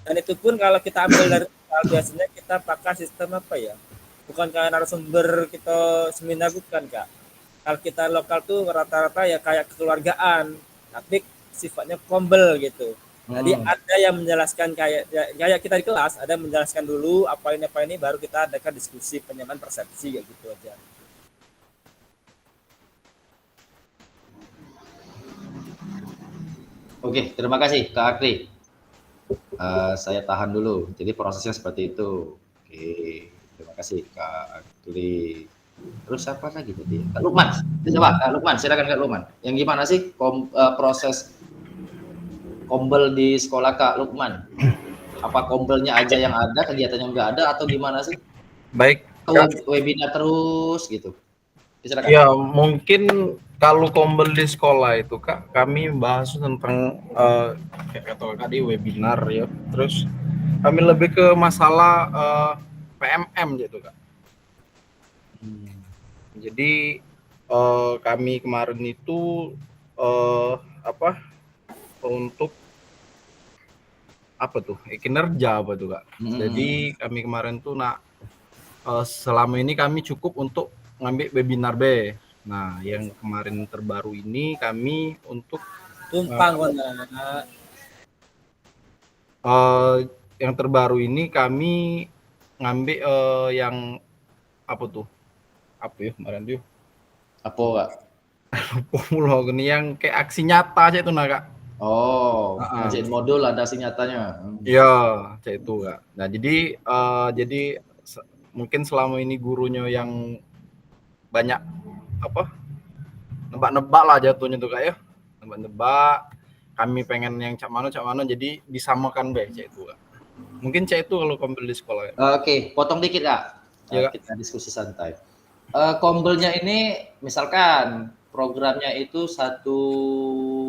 [SPEAKER 3] Dan itu pun kalau kita ambil dari lokal biasanya kita pakai sistem apa ya, bukan kayak narasumber kita seminar, bukan Kak. Kalau kita lokal tuh rata-rata ya kayak kekeluargaan, tapi sifatnya kombel gitu. Jadi ada yang menjelaskan kayak kita di kelas, ada yang menjelaskan dulu apa ini, baru kita adakan diskusi penyamaan persepsi kayak gitu aja.
[SPEAKER 1] Oke, terima kasih Kak Akli. Saya tahan dulu. Jadi prosesnya seperti itu. Oke, terima kasih Kak Tuli. Terus siapa lagi tadi? Kak Lukman. Coba Kak Lukman, silakan Kak Lukman. Yang gimana sih proses kombel di sekolah Kak Lukman? Apa kombelnya aja yang ada, kegiatannya nggak ada, atau gimana sih?
[SPEAKER 10] Baik,
[SPEAKER 1] Webinar terus gitu. Silakan.
[SPEAKER 10] ya mungkin kalau kombel di sekolah itu Kak, kami bahas tentang kayak kata Kak di webinar ya. Terus kami lebih ke masalah PMM gitu Kak. Jadi kami kemarin itu untuk apa tuh kinerja apa tuh Kak. Jadi kami kemarin tuh selama ini kami cukup untuk ngambil webinar B. Nah, yang kemarin terbaru ini kami untuk yang terbaru ini kami ngambil yang apa tuh? Apa ya kemarin tuh?
[SPEAKER 1] Apa Kak?
[SPEAKER 10] Pulau ini yang kayak aksi nyata aja itu Kak.
[SPEAKER 1] Oh, ngajain modul ada aksi nyatanya.
[SPEAKER 10] Iya, kayak itu Kak. Nah, jadi mungkin selama ini gurunya yang banyak nebak-nebak lah jatuhnya tuh Kak ya. Nebak-nebak. Kami pengen yang cak mano jadi disamakan cak itu Kak. Mungkin cak itu kalau kombel di sekolah ya.
[SPEAKER 1] Oke, potong dikit Kak.
[SPEAKER 10] Ya,
[SPEAKER 1] Kita diskusi santai. Kombelnya ini misalkan programnya itu 1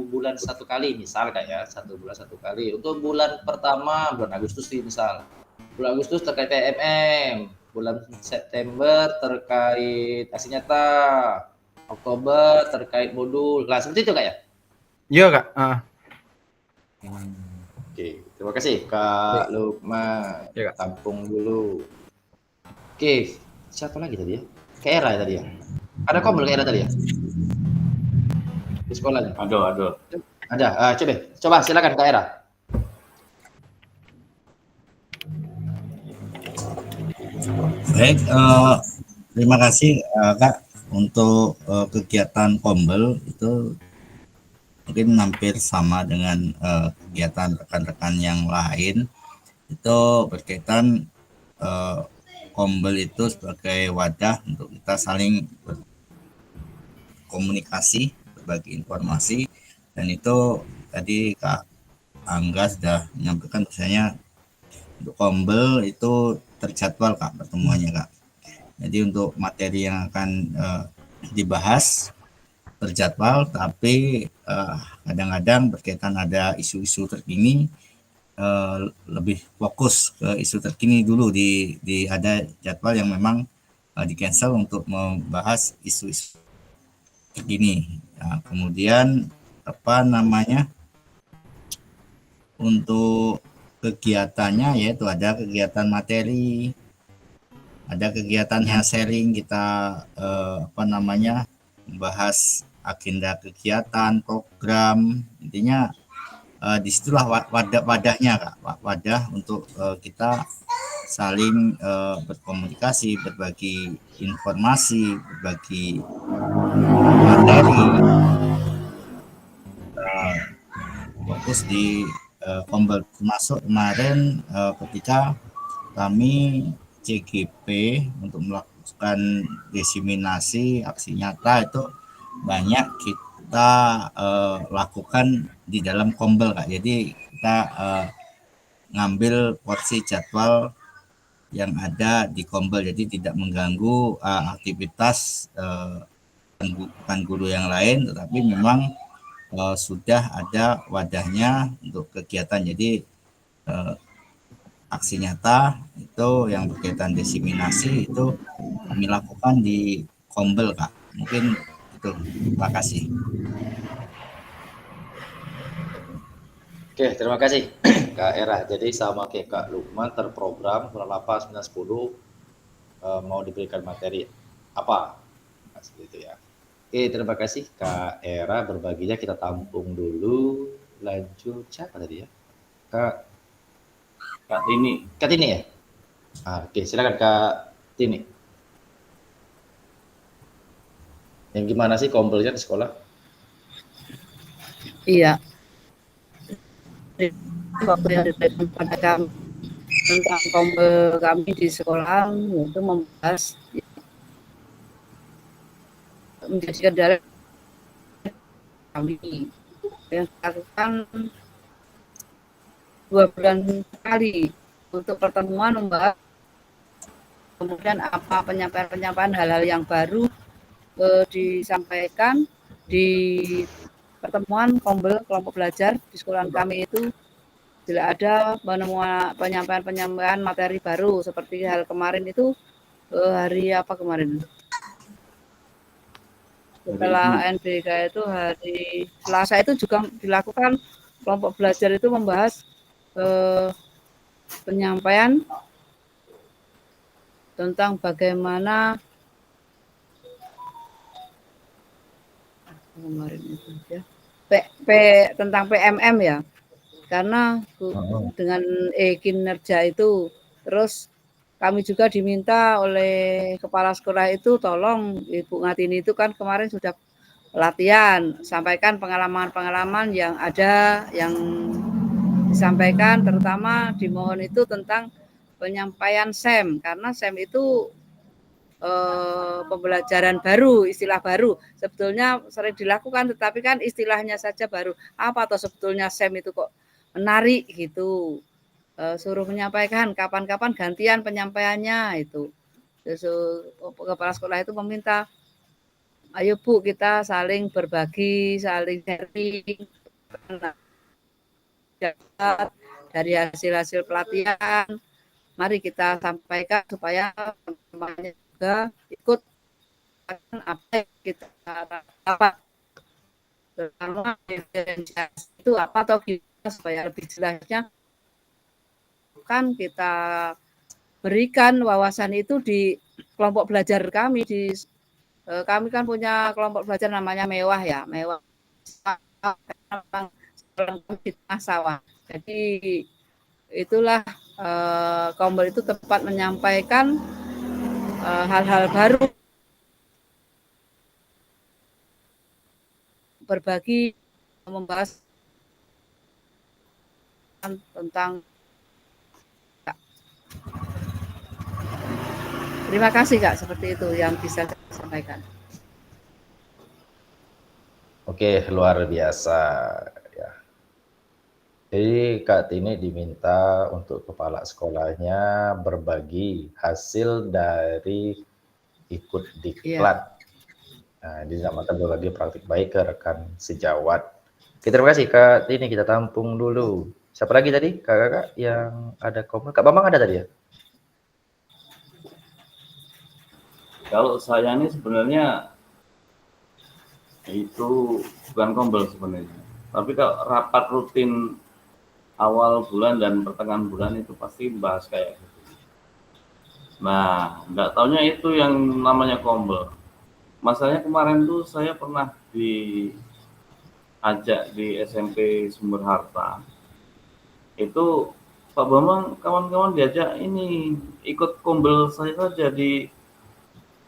[SPEAKER 1] bulan 1 kali misal Kak ya, 1 bulan 1 kali. Untuk bulan pertama bulan Agustus nih misal. Bulan Agustus terkait PMM, bulan September terkait aksi nyata, Oktober terkait modul. Lah seperti itu Kak ya?
[SPEAKER 10] Iya Kak.
[SPEAKER 1] Oke, terima kasih Kak Lukman.
[SPEAKER 10] Ya, Kak.
[SPEAKER 1] Tampung dulu. Oke, siapa lagi tadi ya? Kak Era ya tadi ya? Ada kombel Kak Era tadi ya? Di sekolahnya? Ada. Coba silakan Kak Era.
[SPEAKER 8] Baik, terima kasih Kak untuk kegiatan kombel itu mungkin hampir sama dengan kegiatan rekan-rekan yang lain. Itu berkaitan kombel itu sebagai wadah untuk kita saling berkomunikasi, berbagi informasi, dan itu tadi Kak Angga sudah menyampaikan misalnya untuk kombel itu terjadwal Kak pertemuannya Kak. Jadi untuk materi yang akan dibahas terjadwal, tapi kadang-kadang berkaitan ada isu-isu terkini, lebih fokus ke isu terkini dulu di ada jadwal yang memang di cancel untuk membahas isu-isu terkini. Nah, kemudian untuk kegiatannya yaitu ada kegiatan materi, ada kegiatan yang sharing, kita membahas agenda kegiatan, program, intinya disitulah wadahnya Kak, wadah untuk kita saling berkomunikasi, berbagi informasi, berbagi materi, fokus di kombel. Termasuk kemarin ketika kami CGP untuk melakukan diseminasi aksi nyata itu banyak kita lakukan di dalam kombel Kak. Jadi kita ngambil porsi jadwal yang ada di kombel, jadi tidak mengganggu aktivitas bukan guru yang lain, tetapi memang sudah ada wadahnya untuk kegiatan. Jadi aksi nyata itu yang berkaitan diseminasi itu kami lakukan di kombel Kak. Mungkin itu. Terima kasih.
[SPEAKER 1] Oke, terima kasih Kak Era. Jadi sama kayak Kak Lukman terprogram bulan 8, 9, 10 mau diberikan materi apa? Nah, seperti itu ya. Oke, terima kasih Kak Era berbaginya, kita tampung dulu. Lanjut siapa tadi ya? Kak Tini ya? Oke, silakan Kak Tini. Yang gimana sih kombelnya di sekolah?
[SPEAKER 5] Iya. waktu yang diberikan pada kami tentang kombel kami di sekolah, yaitu membahas menjadi kendala kami yang dilakukan 2 bulan sekali untuk pertemuan membahas, kemudian apa penyampaian hal-hal yang baru disampaikan di pertemuan kombel kelompok belajar di sekolah kami itu. Bila ada penyampaian materi baru seperti hal kemarin itu hari apa kemarin? Setelah NBK itu hari Selasa itu juga dilakukan kelompok belajar itu membahas penyampaian tentang bagaimana kemarin itu ya tentang PMM ya, karena dengan kinerja itu, terus kami juga diminta oleh kepala sekolah itu, tolong Ibu Ngatini itu kan kemarin sudah latihan, sampaikan pengalaman-pengalaman yang ada, yang disampaikan, terutama dimohon itu tentang penyampaian SEM, karena SEM itu pembelajaran baru, istilah baru. Sebetulnya sering dilakukan, tetapi kan istilahnya saja baru. Apa atau sebetulnya SEM itu kok menarik gitu. Suruh menyampaikan kapan-kapan gantian penyampaiannya itu. Kepala sekolah itu meminta, ayo Bu, kita saling berbagi, saling sharing dari hasil-hasil pelatihan. Mari kita sampaikan supaya teman-temannya juga ikut apa yang kita dapat, terutama diferensiasi itu apa atau gimana supaya lebih jelasnya kan kita berikan wawasan itu di kelompok belajar kami. Kami kan punya kelompok belajar namanya Mewah ya, Mewah di tengah sawah. Jadi itulah kombel itu tepat menyampaikan hal-hal baru, berbagi, membahas tentang. Terima kasih Kak, seperti itu yang bisa saya sampaikan.
[SPEAKER 1] Oke, luar biasa ya. Jadi Kak Tini diminta untuk kepala sekolahnya berbagi hasil dari ikut diklat. Nah, dinamakan berbagi praktik baik ke rekan sejawat. Oke, terima kasih Kak Tini, kita tampung dulu. Siapa lagi tadi kakak yang ada komen? Kak Bambang ada tadi ya?
[SPEAKER 2] Kalau saya ini sebenarnya itu bukan kombel sebenarnya, tapi kalau rapat rutin awal bulan dan pertengahan bulan itu pasti bahas kayak gitu. Nah, nggak taunya itu yang namanya kombel. Masalahnya kemarin tuh saya pernah diajak di SMP Sumber Harta. Itu Pak Bambang kawan-kawan diajak ini ikut kombel saya saja di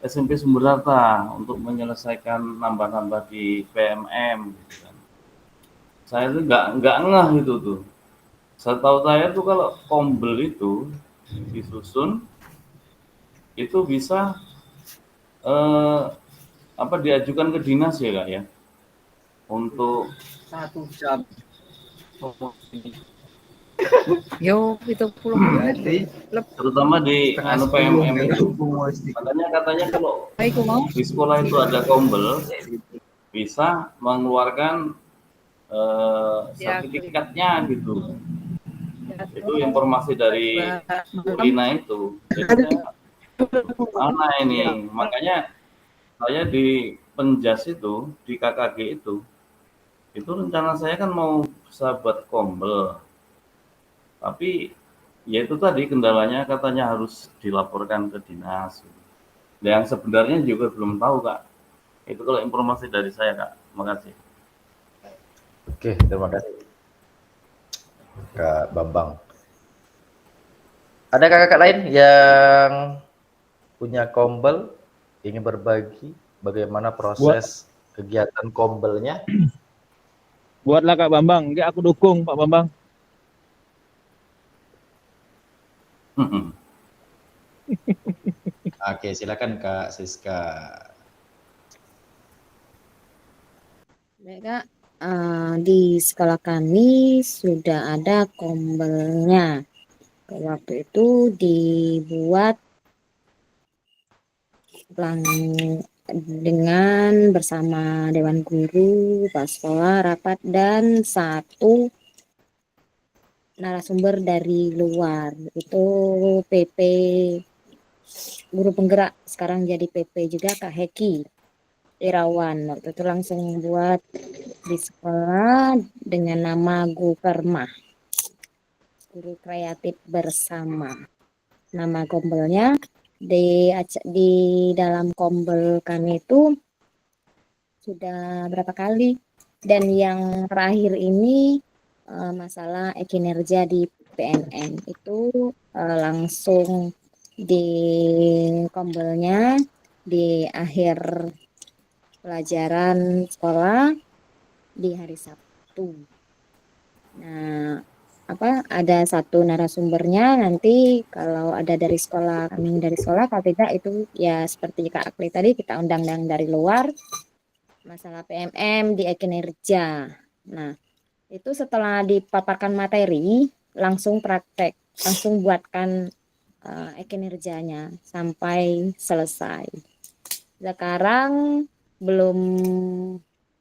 [SPEAKER 2] SMP Sumber Harta untuk menyelesaikan nambah-nambah di PMM gitu kan. Saya tuh nggak ngeh itu tuh. Setahu saya tuh kalau kombel itu disusun itu bisa diajukan ke dinas ya Kak ya, untuk
[SPEAKER 5] 1 jam. Yo, itu puluh
[SPEAKER 2] terutama di PMM itu. Katanya kalau di sekolah itu ada kombel bisa mengeluarkan sertifikatnya gitu. Itu informasi dari Lina itu. Jadi mana ini? Makanya saya di Penjas itu, di KKG itu rencana saya kan mau bisa buat kombel. Tapi ya itu tadi kendalanya katanya harus dilaporkan ke dinas. Yang sebenarnya juga belum tahu Kak. Itu kalau informasi dari saya Kak. Terima kasih.
[SPEAKER 1] Oke, terima kasih Kak Bambang. Ada kakak lain yang punya kombel, ingin berbagi bagaimana proses kegiatan kombelnya?
[SPEAKER 11] Buatlah Kak Bambang, aku dukung Pak Bambang.
[SPEAKER 1] Oke, silakan Kak Siska.
[SPEAKER 12] Baik, Kak. Di sekolah kami sudah ada kombelnya. Waktu itu dibuat dengan bersama Dewan Guru, Pak Sekolah, rapat, dan satu narasumber dari luar. Itu PP guru penggerak, sekarang jadi PP juga, Kak Heki Irawan. Waktu itu langsung buat di sekolah dengan nama Guperma, Guru Kreatif Bersama. Nama kombelnya di dalam kombel kami itu sudah berapa kali, dan yang terakhir ini masalah kinerja di PNN itu langsung di kombelnya di akhir pelajaran sekolah di hari Sabtu. Nah, ada satu narasumbernya, nanti kalau ada dari sekolah, kami dari sekolah, kalau tidak itu ya seperti Kak Akli tadi, kita undang dari luar, masalah PMM di kinerja. Nah, itu setelah dipaparkan materi, langsung praktek, langsung buatkan kinerjanya sampai selesai. Sekarang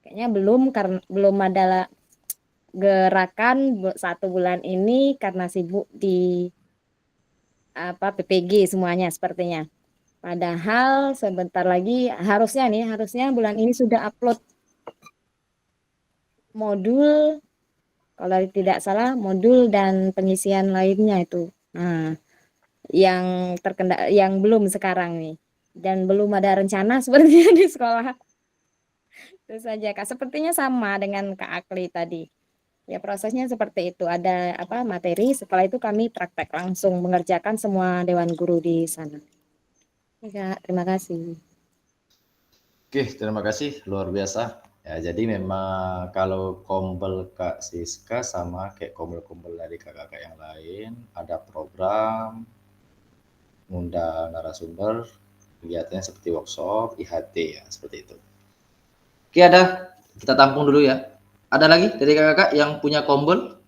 [SPEAKER 12] kayaknya karena belum ada gerakan 1 bulan ini karena sibuk di PPG semuanya sepertinya. Padahal sebentar lagi harusnya bulan ini sudah upload modul, kalau tidak salah modul dan pengisian lainnya itu. Nah, yang yang belum sekarang nih, dan belum ada rencana sepertinya di sekolah. Itu saja Kak, sepertinya sama dengan Kak Akli tadi. Ya prosesnya seperti itu, ada materi, setelah itu kami praktek langsung mengerjakan semua dewan guru di sana. Ya, terima kasih.
[SPEAKER 1] Oke, terima kasih, luar biasa. Ya, jadi memang kalau kombel Kak Siska sama kayak kombel-kombel dari kakak-kakak yang lain, ada program, ngundang narasumber, kegiatannya seperti workshop, IHT ya, seperti itu. Oke, kita tampung dulu ya. Ada lagi dari kakak-kakak yang punya kombel?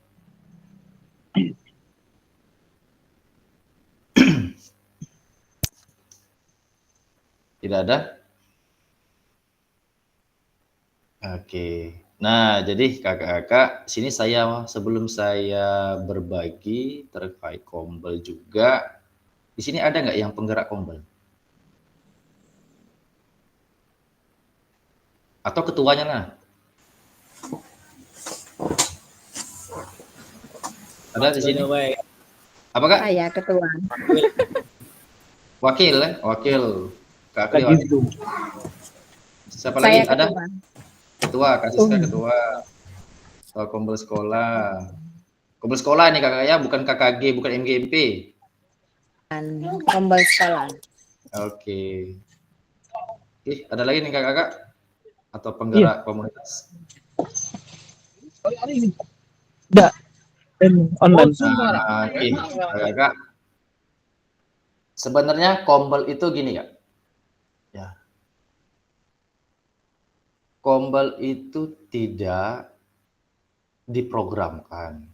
[SPEAKER 1] Tidak ada? Oke. Nah, jadi kakak-kakak, sini sebelum saya berbagi terkait kombel juga, di sini ada nggak yang penggerak kombel? Atau ketuanya lah? Ada di sini? Apa Kak?
[SPEAKER 12] Saya ketua.
[SPEAKER 1] Wakil ya? Wakil. Kak Akli wakil. Siapa lagi? Ada? Ketua, Kak Siska ketua. Kombel sekolah. Kombel sekolah nih kakak ya, bukan KKG, bukan MGMP.
[SPEAKER 12] Kombel sekolah.
[SPEAKER 1] Oke. Ada lagi nih kakak-kakak? Atau penggerak komunitas?
[SPEAKER 11] Enggak. Online.
[SPEAKER 1] Oke, kakak. Sebenarnya kombel itu gini Kak. Ya. Kombel itu tidak diprogramkan.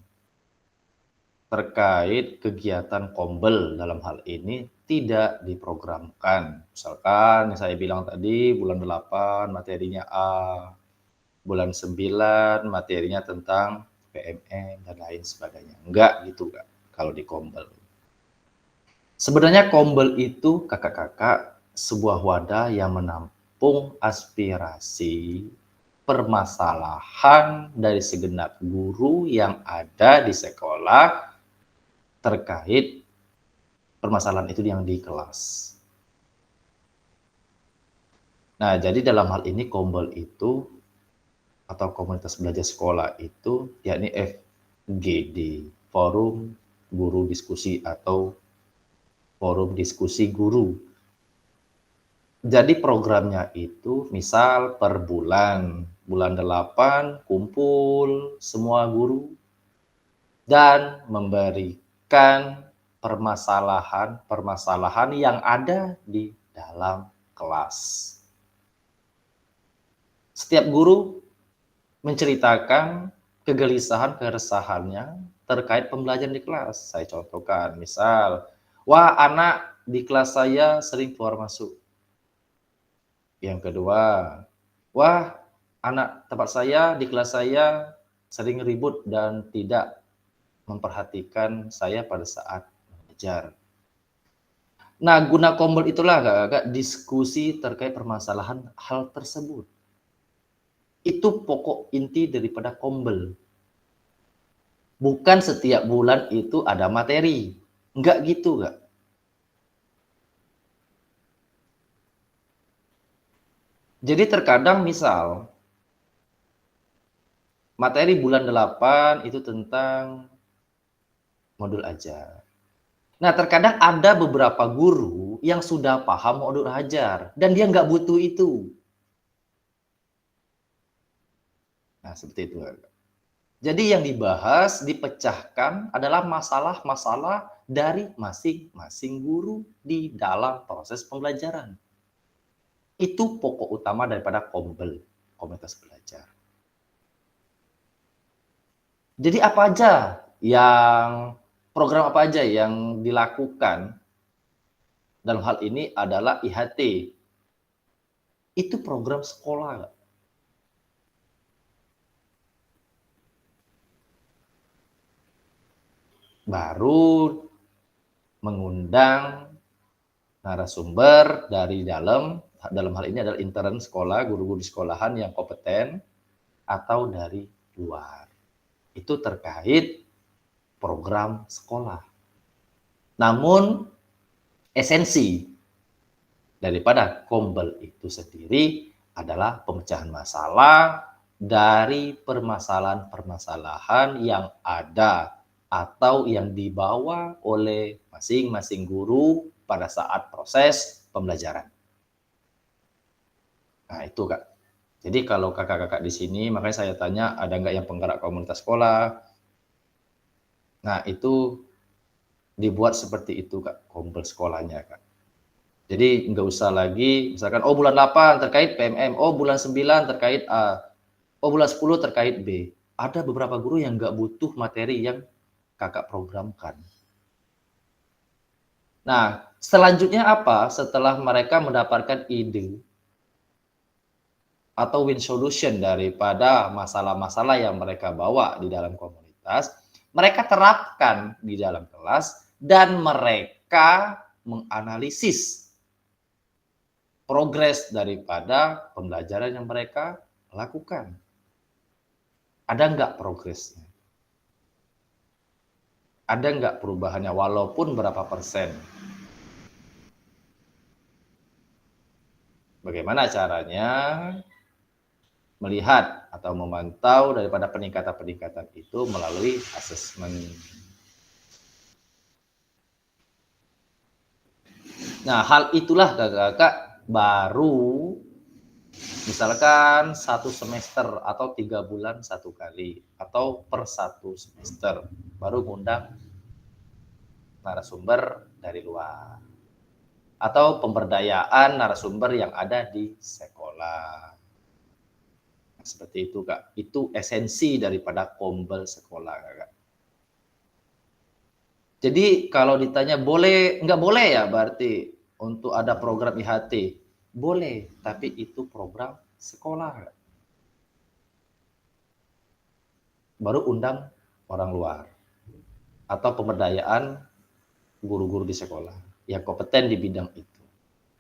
[SPEAKER 1] Terkait kegiatan kombel dalam hal ini tidak diprogramkan. Misalkan saya bilang tadi bulan 8 materinya A, bulan 9 materinya tentang PMN dan lain sebagainya. Enggak gitu Kak kalau di kombel. Sebenarnya kombel itu kakak-kakak sebuah wadah yang menampung aspirasi, permasalahan dari segenap guru yang ada di sekolah terkait permasalahan itu yang di kelas. Nah, jadi dalam hal ini kombel itu atau komunitas belajar sekolah itu yakni FGD, Forum Guru Diskusi atau Forum Diskusi Guru. Jadi programnya itu misal per bulan 8 kumpul semua guru dan memberikan permasalahan yang ada di dalam kelas. Setiap guru menceritakan kegelisahan, keresahannya terkait pembelajaran di kelas. Saya contohkan, misal, wah anak di kelas saya sering keluar masuk. Yang kedua, wah anak tempat saya di kelas saya sering ribut dan tidak memperhatikan saya pada saat belajar. Nah, guna Kombel itulah Kakak diskusi terkait permasalahan hal tersebut. Itu pokok inti daripada Kombel. Bukan setiap bulan itu ada materi. Enggak gitu, Kak. Jadi terkadang misal materi bulan 8 itu tentang modul ajar. Nah, terkadang ada beberapa guru yang sudah paham modul ajar dan dia nggak butuh itu. Nah, seperti itu. Jadi yang dibahas, dipecahkan adalah masalah-masalah dari masing-masing guru di dalam proses pembelajaran. Itu pokok utama daripada Kombel, komunitas belajar. Jadi apa aja program apa aja yang dilakukan dalam hal ini adalah IHT. Itu program sekolah. Baru mengundang narasumber dari dalam hal ini adalah intern sekolah, guru-guru di sekolahan yang kompeten atau dari luar. Itu terkait program sekolah. Namun esensi daripada Kombel itu sendiri adalah pemecahan masalah dari permasalahan-permasalahan yang ada atau yang dibawa oleh masing-masing guru pada saat proses pembelajaran. Nah, itu Kak. Jadi kalau kakak-kakak di sini, makanya saya tanya ada nggak yang penggerak komunitas sekolah? Nah, itu dibuat seperti itu Kak, Kombel sekolahnya Kak. Jadi nggak usah lagi, misalkan, oh bulan 8 terkait PMM, oh bulan 9 terkait A, oh bulan 10 terkait B. Ada beberapa guru yang nggak butuh materi yang kakak programkan. Nah, selanjutnya apa? Setelah mereka mendapatkan ide atau win solution daripada masalah-masalah yang mereka bawa di dalam komunitas, mereka terapkan di dalam kelas dan mereka menganalisis progres daripada pembelajaran yang mereka lakukan. Ada nggak progresnya? Ada nggak perubahannya walaupun berapa persen? Bagaimana caranya melihat atau memantau daripada peningkatan-peningkatan itu melalui asesmen. Nah, hal itulah kakak-kakak baru misalkan 1 semester atau 3 bulan 1 kali atau per 1 semester baru ngundang narasumber dari luar atau pemberdayaan narasumber yang ada di sekolah. Nah, seperti itu Kak. Itu esensi daripada Kombel sekolah Kak. Jadi kalau ditanya boleh, nggak boleh ya berarti untuk ada program IHT? Boleh, tapi itu program sekolah. Baru undang orang luar. Atau pemberdayaan guru-guru di sekolah yang kompeten di bidang itu.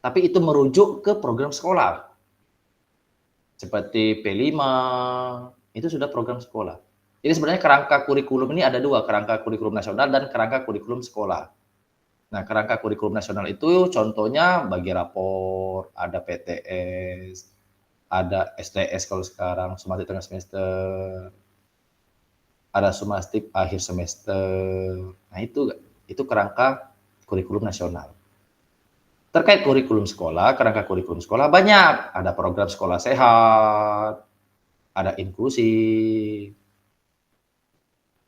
[SPEAKER 1] Tapi itu merujuk ke program sekolah. Seperti P5, itu sudah program sekolah. Jadi sebenarnya kerangka kurikulum ini ada 2, kerangka kurikulum nasional dan kerangka kurikulum sekolah. Nah, kerangka kurikulum nasional itu contohnya bagi rapor, ada PTS, ada STS kalau sekarang, sumatif tengah semester, ada sumatif akhir semester. Nah, itu kerangka kurikulum nasional. Terkait kurikulum sekolah, kerangka kurikulum sekolah banyak. Ada program sekolah sehat, ada inklusi,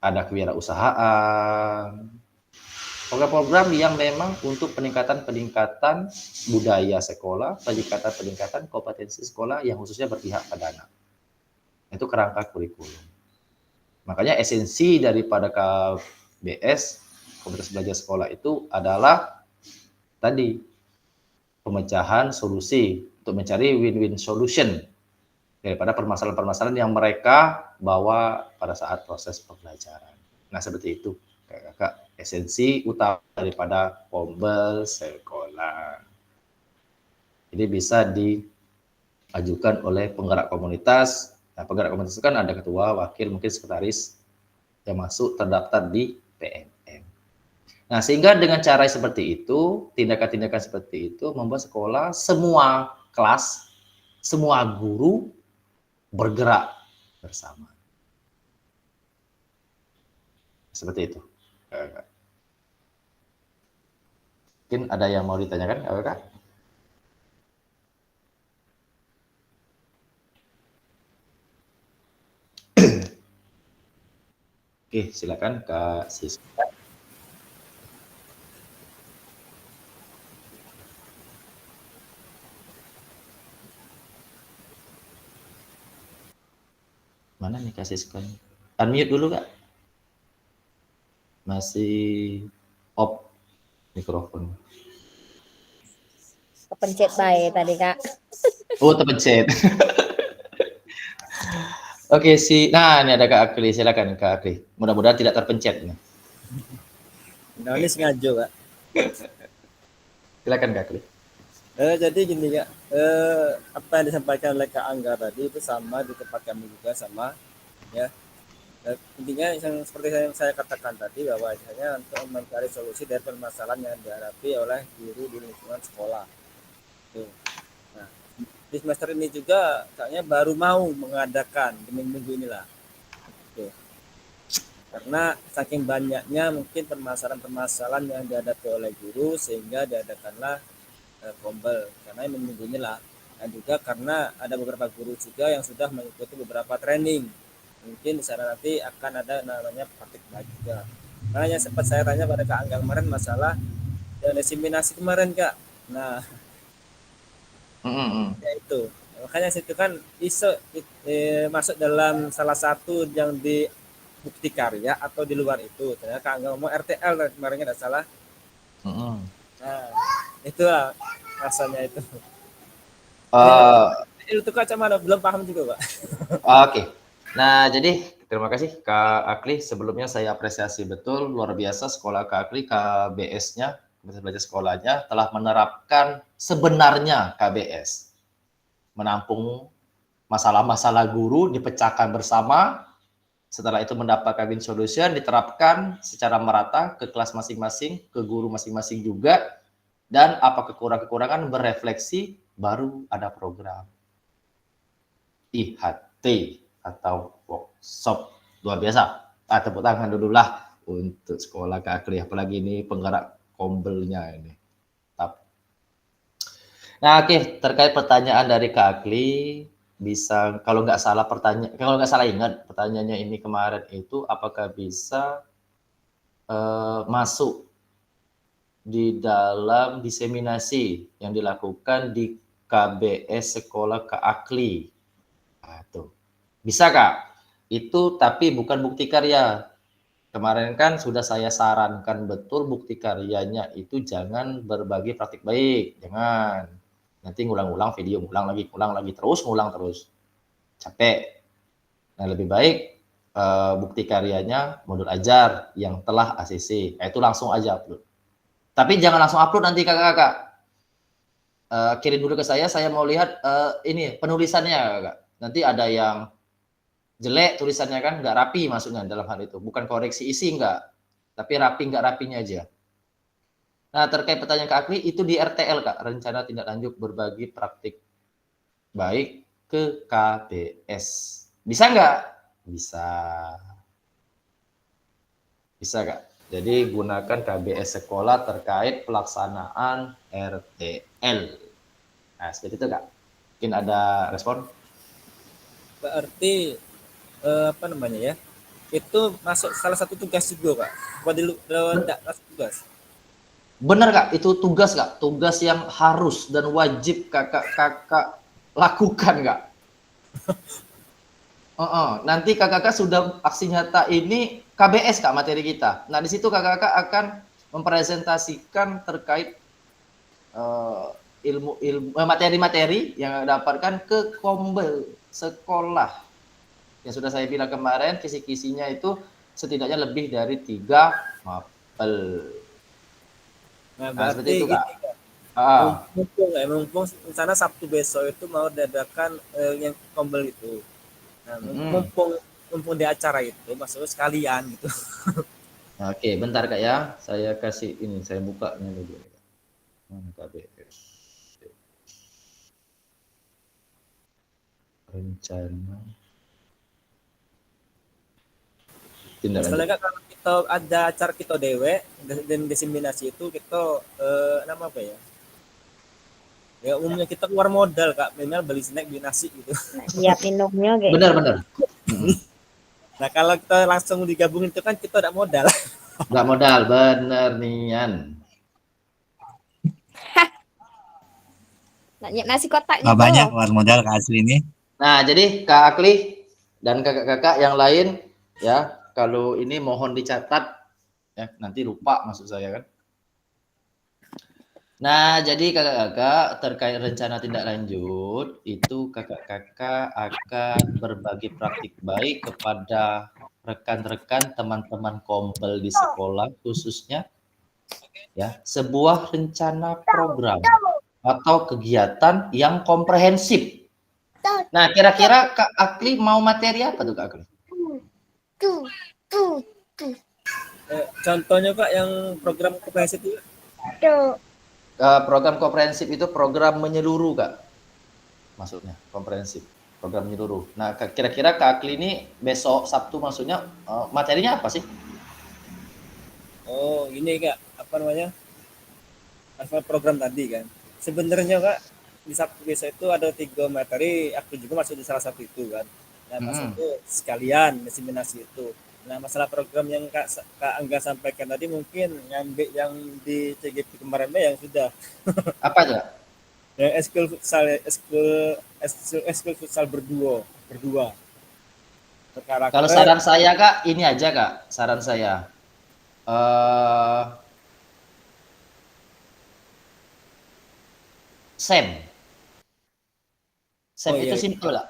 [SPEAKER 1] ada kewirausahaan, Program-program yang memang untuk peningkatan budaya sekolah, peningkatan kompetensi sekolah yang khususnya berpihak pada anak. Itu kerangka kurikulum. Makanya esensi daripada KBS, kompetensi belajar sekolah itu adalah tadi pemecahan solusi untuk mencari win-win solution daripada permasalahan-permasalahan yang mereka bawa pada saat proses pembelajaran. Nah, seperti itu kakak esensi utama daripada Pombel sekolah. Ini bisa diajukan oleh penggerak komunitas. Nah, penggerak komunitas itu kan ada ketua, wakil, mungkin sekretaris yang masuk terdaftar di PNM. Nah, sehingga dengan cara seperti itu, tindakan-tindakan seperti itu membuat sekolah, semua kelas, semua guru bergerak bersama. Seperti itu. Mungkin ada yang mau ditanyakan, Kak? Oke, silakan Kak Siska. Mana nih Kak Siska? Unmute dulu, Kak. Masih off mikrofon.
[SPEAKER 12] Kepencet baik tadi, Kak.
[SPEAKER 1] Oh, terpencet. Oke, nah ini ada Kak Akli, silakan Kak Akli. Mudah-mudahan tidak terpencet nih.
[SPEAKER 3] Nah, ini sengaja, Kak.
[SPEAKER 1] Silakan Kak Akli.
[SPEAKER 3] Jadi gini, Kak. Apa yang disampaikan oleh Kak Angga tadi itu sama di tempat kami juga sama, ya. Intinya yang seperti yang saya katakan tadi bahwa misalnya untuk mencari solusi dari permasalahan yang dihadapi oleh guru di lingkungan sekolah. Tuh. Nah, di semester ini juga kayaknya baru mau mengadakan di minggu inilah. Tuh. Karena saking banyaknya mungkin permasalahan-permasalahan yang dihadapi oleh guru sehingga diadakanlah Pombel karena minggu inilah. Dan juga karena ada beberapa guru juga yang sudah mengikuti beberapa training. Mungkin di sana nanti akan ada namanya praktik lagi juga. Makanya sempat saya tanya pada Kak Angga kemarin masalah diseminasi kemarin, Kak. Nah, ya itu. Makanya situ kan masuk dalam salah satu yang di bukti karya atau di luar itu. Ternyata Kak Angga ngomong RTL kemarin nggak salah. Nah, itulah rasanya itu. Itu Kak mana belum paham juga, Pak.
[SPEAKER 1] Oke. Nah, jadi terima kasih Kak Akli. Sebelumnya saya apresiasi betul, luar biasa sekolah Kak Akli, KBS-nya, kompetensi belajar sekolahnya telah menerapkan sebenarnya KBS. Menampung masalah-masalah guru, dipecahkan bersama, setelah itu mendapatkan win solution, diterapkan secara merata ke kelas masing-masing, ke guru masing-masing juga, dan apa kekurangan-kekurangan berefleksi, baru ada program IHT atau workshop. Luar biasa. Tepuk tangan dulu lah untuk sekolah Kak Akli, apalagi ini penggerak Pombelnya ini. Nah, oke, terkait pertanyaan dari Kak Akli, bisa kalau nggak salah ingat pertanyaannya ini kemarin itu apakah bisa masuk di dalam diseminasi yang dilakukan di KBS sekolah Kak Akli. Nah, tuh. Bisa Kak, itu tapi bukan bukti karya. Kemarin kan sudah saya sarankan betul bukti karyanya itu jangan berbagi praktik baik, jangan. Nanti ngulang-ulang video, ngulang lagi, ngulang terus. Capek. Nah lebih baik bukti karyanya modul ajar yang telah ACC, nah, itu langsung aja upload. Tapi jangan langsung upload nanti kakak-kakak. Kirim dulu ke saya mau lihat ini penulisannya kakak. Nanti ada yang jelek tulisannya kan, nggak rapi maksudnya dalam hal itu. Bukan koreksi isi nggak, tapi nggak rapinya aja. Nah terkait pertanyaan Kak Akli, itu di RTL Kak, rencana tindak lanjut berbagi praktik baik ke KBS. Bisa nggak? Bisa. Bisa Kak. Jadi gunakan KBS sekolah terkait pelaksanaan RTL. Nah seperti itu Kak. Mungkin ada respon?
[SPEAKER 3] Berarti apa namanya ya? Itu masuk salah satu tugas juga, Kak. Apa di luar tugas?
[SPEAKER 1] Benar Kak, itu tugas Kak, tugas yang harus dan wajib kakak-kakak lakukan Kak. Nanti kakak-kakak sudah aksi nyata ini KBS Kak materi kita. Nah di situ kakak-kakak akan mempresentasikan terkait materi-materi yang dapatkan ke kombel sekolah. Yang sudah saya bilang kemarin, kisi-kisinya itu setidaknya lebih dari 3 mapel.
[SPEAKER 3] Nah,
[SPEAKER 1] Nah, seperti
[SPEAKER 3] berarti
[SPEAKER 1] itu, Kak.
[SPEAKER 3] gini,
[SPEAKER 1] Ah,
[SPEAKER 3] mumpung rencana Sabtu besok itu mau dadakan yang kombel itu. Nah, mumpung di acara itu, maksudnya sekalian gitu.
[SPEAKER 1] Oke, bentar Kak ya. Saya kasih ini, saya bukanya dulu. Mana KBS? Rencana tindak lanjut.
[SPEAKER 3] Soalnya kan kalau kita ada acara kita dewe dan diseminasi itu kita nama apa ya? Ya umumnya kita keluar modal Kak, minimal beli snack, beli nasi gitu.
[SPEAKER 12] Siap minumnya kayak.
[SPEAKER 1] Benar.
[SPEAKER 3] Nah kalau kita langsung digabungin itu kan kita tidak modal.
[SPEAKER 1] Nggak modal, bener nian.
[SPEAKER 12] Nasi kotaknya
[SPEAKER 8] Banyak keluar modal Kak Asli ini.
[SPEAKER 1] Nah, jadi Kak Akli dan kakak-kakak yang lain ya, kalau ini mohon dicatat ya, nanti lupa maksud saya kan. Nah, jadi kakak-kakak terkait rencana tindak lanjut itu kakak-kakak akan berbagi praktik baik kepada rekan-rekan teman-teman kompel di sekolah khususnya ya, sebuah rencana program atau kegiatan yang komprehensif. Nah, kira-kira Kak Akli mau materi apa tuh Kak Akli?
[SPEAKER 3] Contohnya Kak yang program komprehensif itu.
[SPEAKER 1] Program komprehensif itu program menyeluruh Kak. Maksudnya komprehensif, program menyeluruh. Nah, kira-kira Kak Akli ini besok Sabtu maksudnya materinya apa sih?
[SPEAKER 3] Oh, ini Kak, apa namanya? Program tadi kan. Sebenarnya Kak, di Sabtu besok itu ada 3 materi, aku juga masuk di salah satu itu kan. Nah, masuk itu sekalian diseminasi itu. Nah, masalah program yang Kak Angga sampaikan tadi mungkin ngambil yang di CGP kemarin yang sudah.
[SPEAKER 1] Apa itu?
[SPEAKER 3] Yang eskul futsal berdua.
[SPEAKER 1] Kalau saran saya Kak, ini aja Kak, saran saya. Sem itu simple Kak.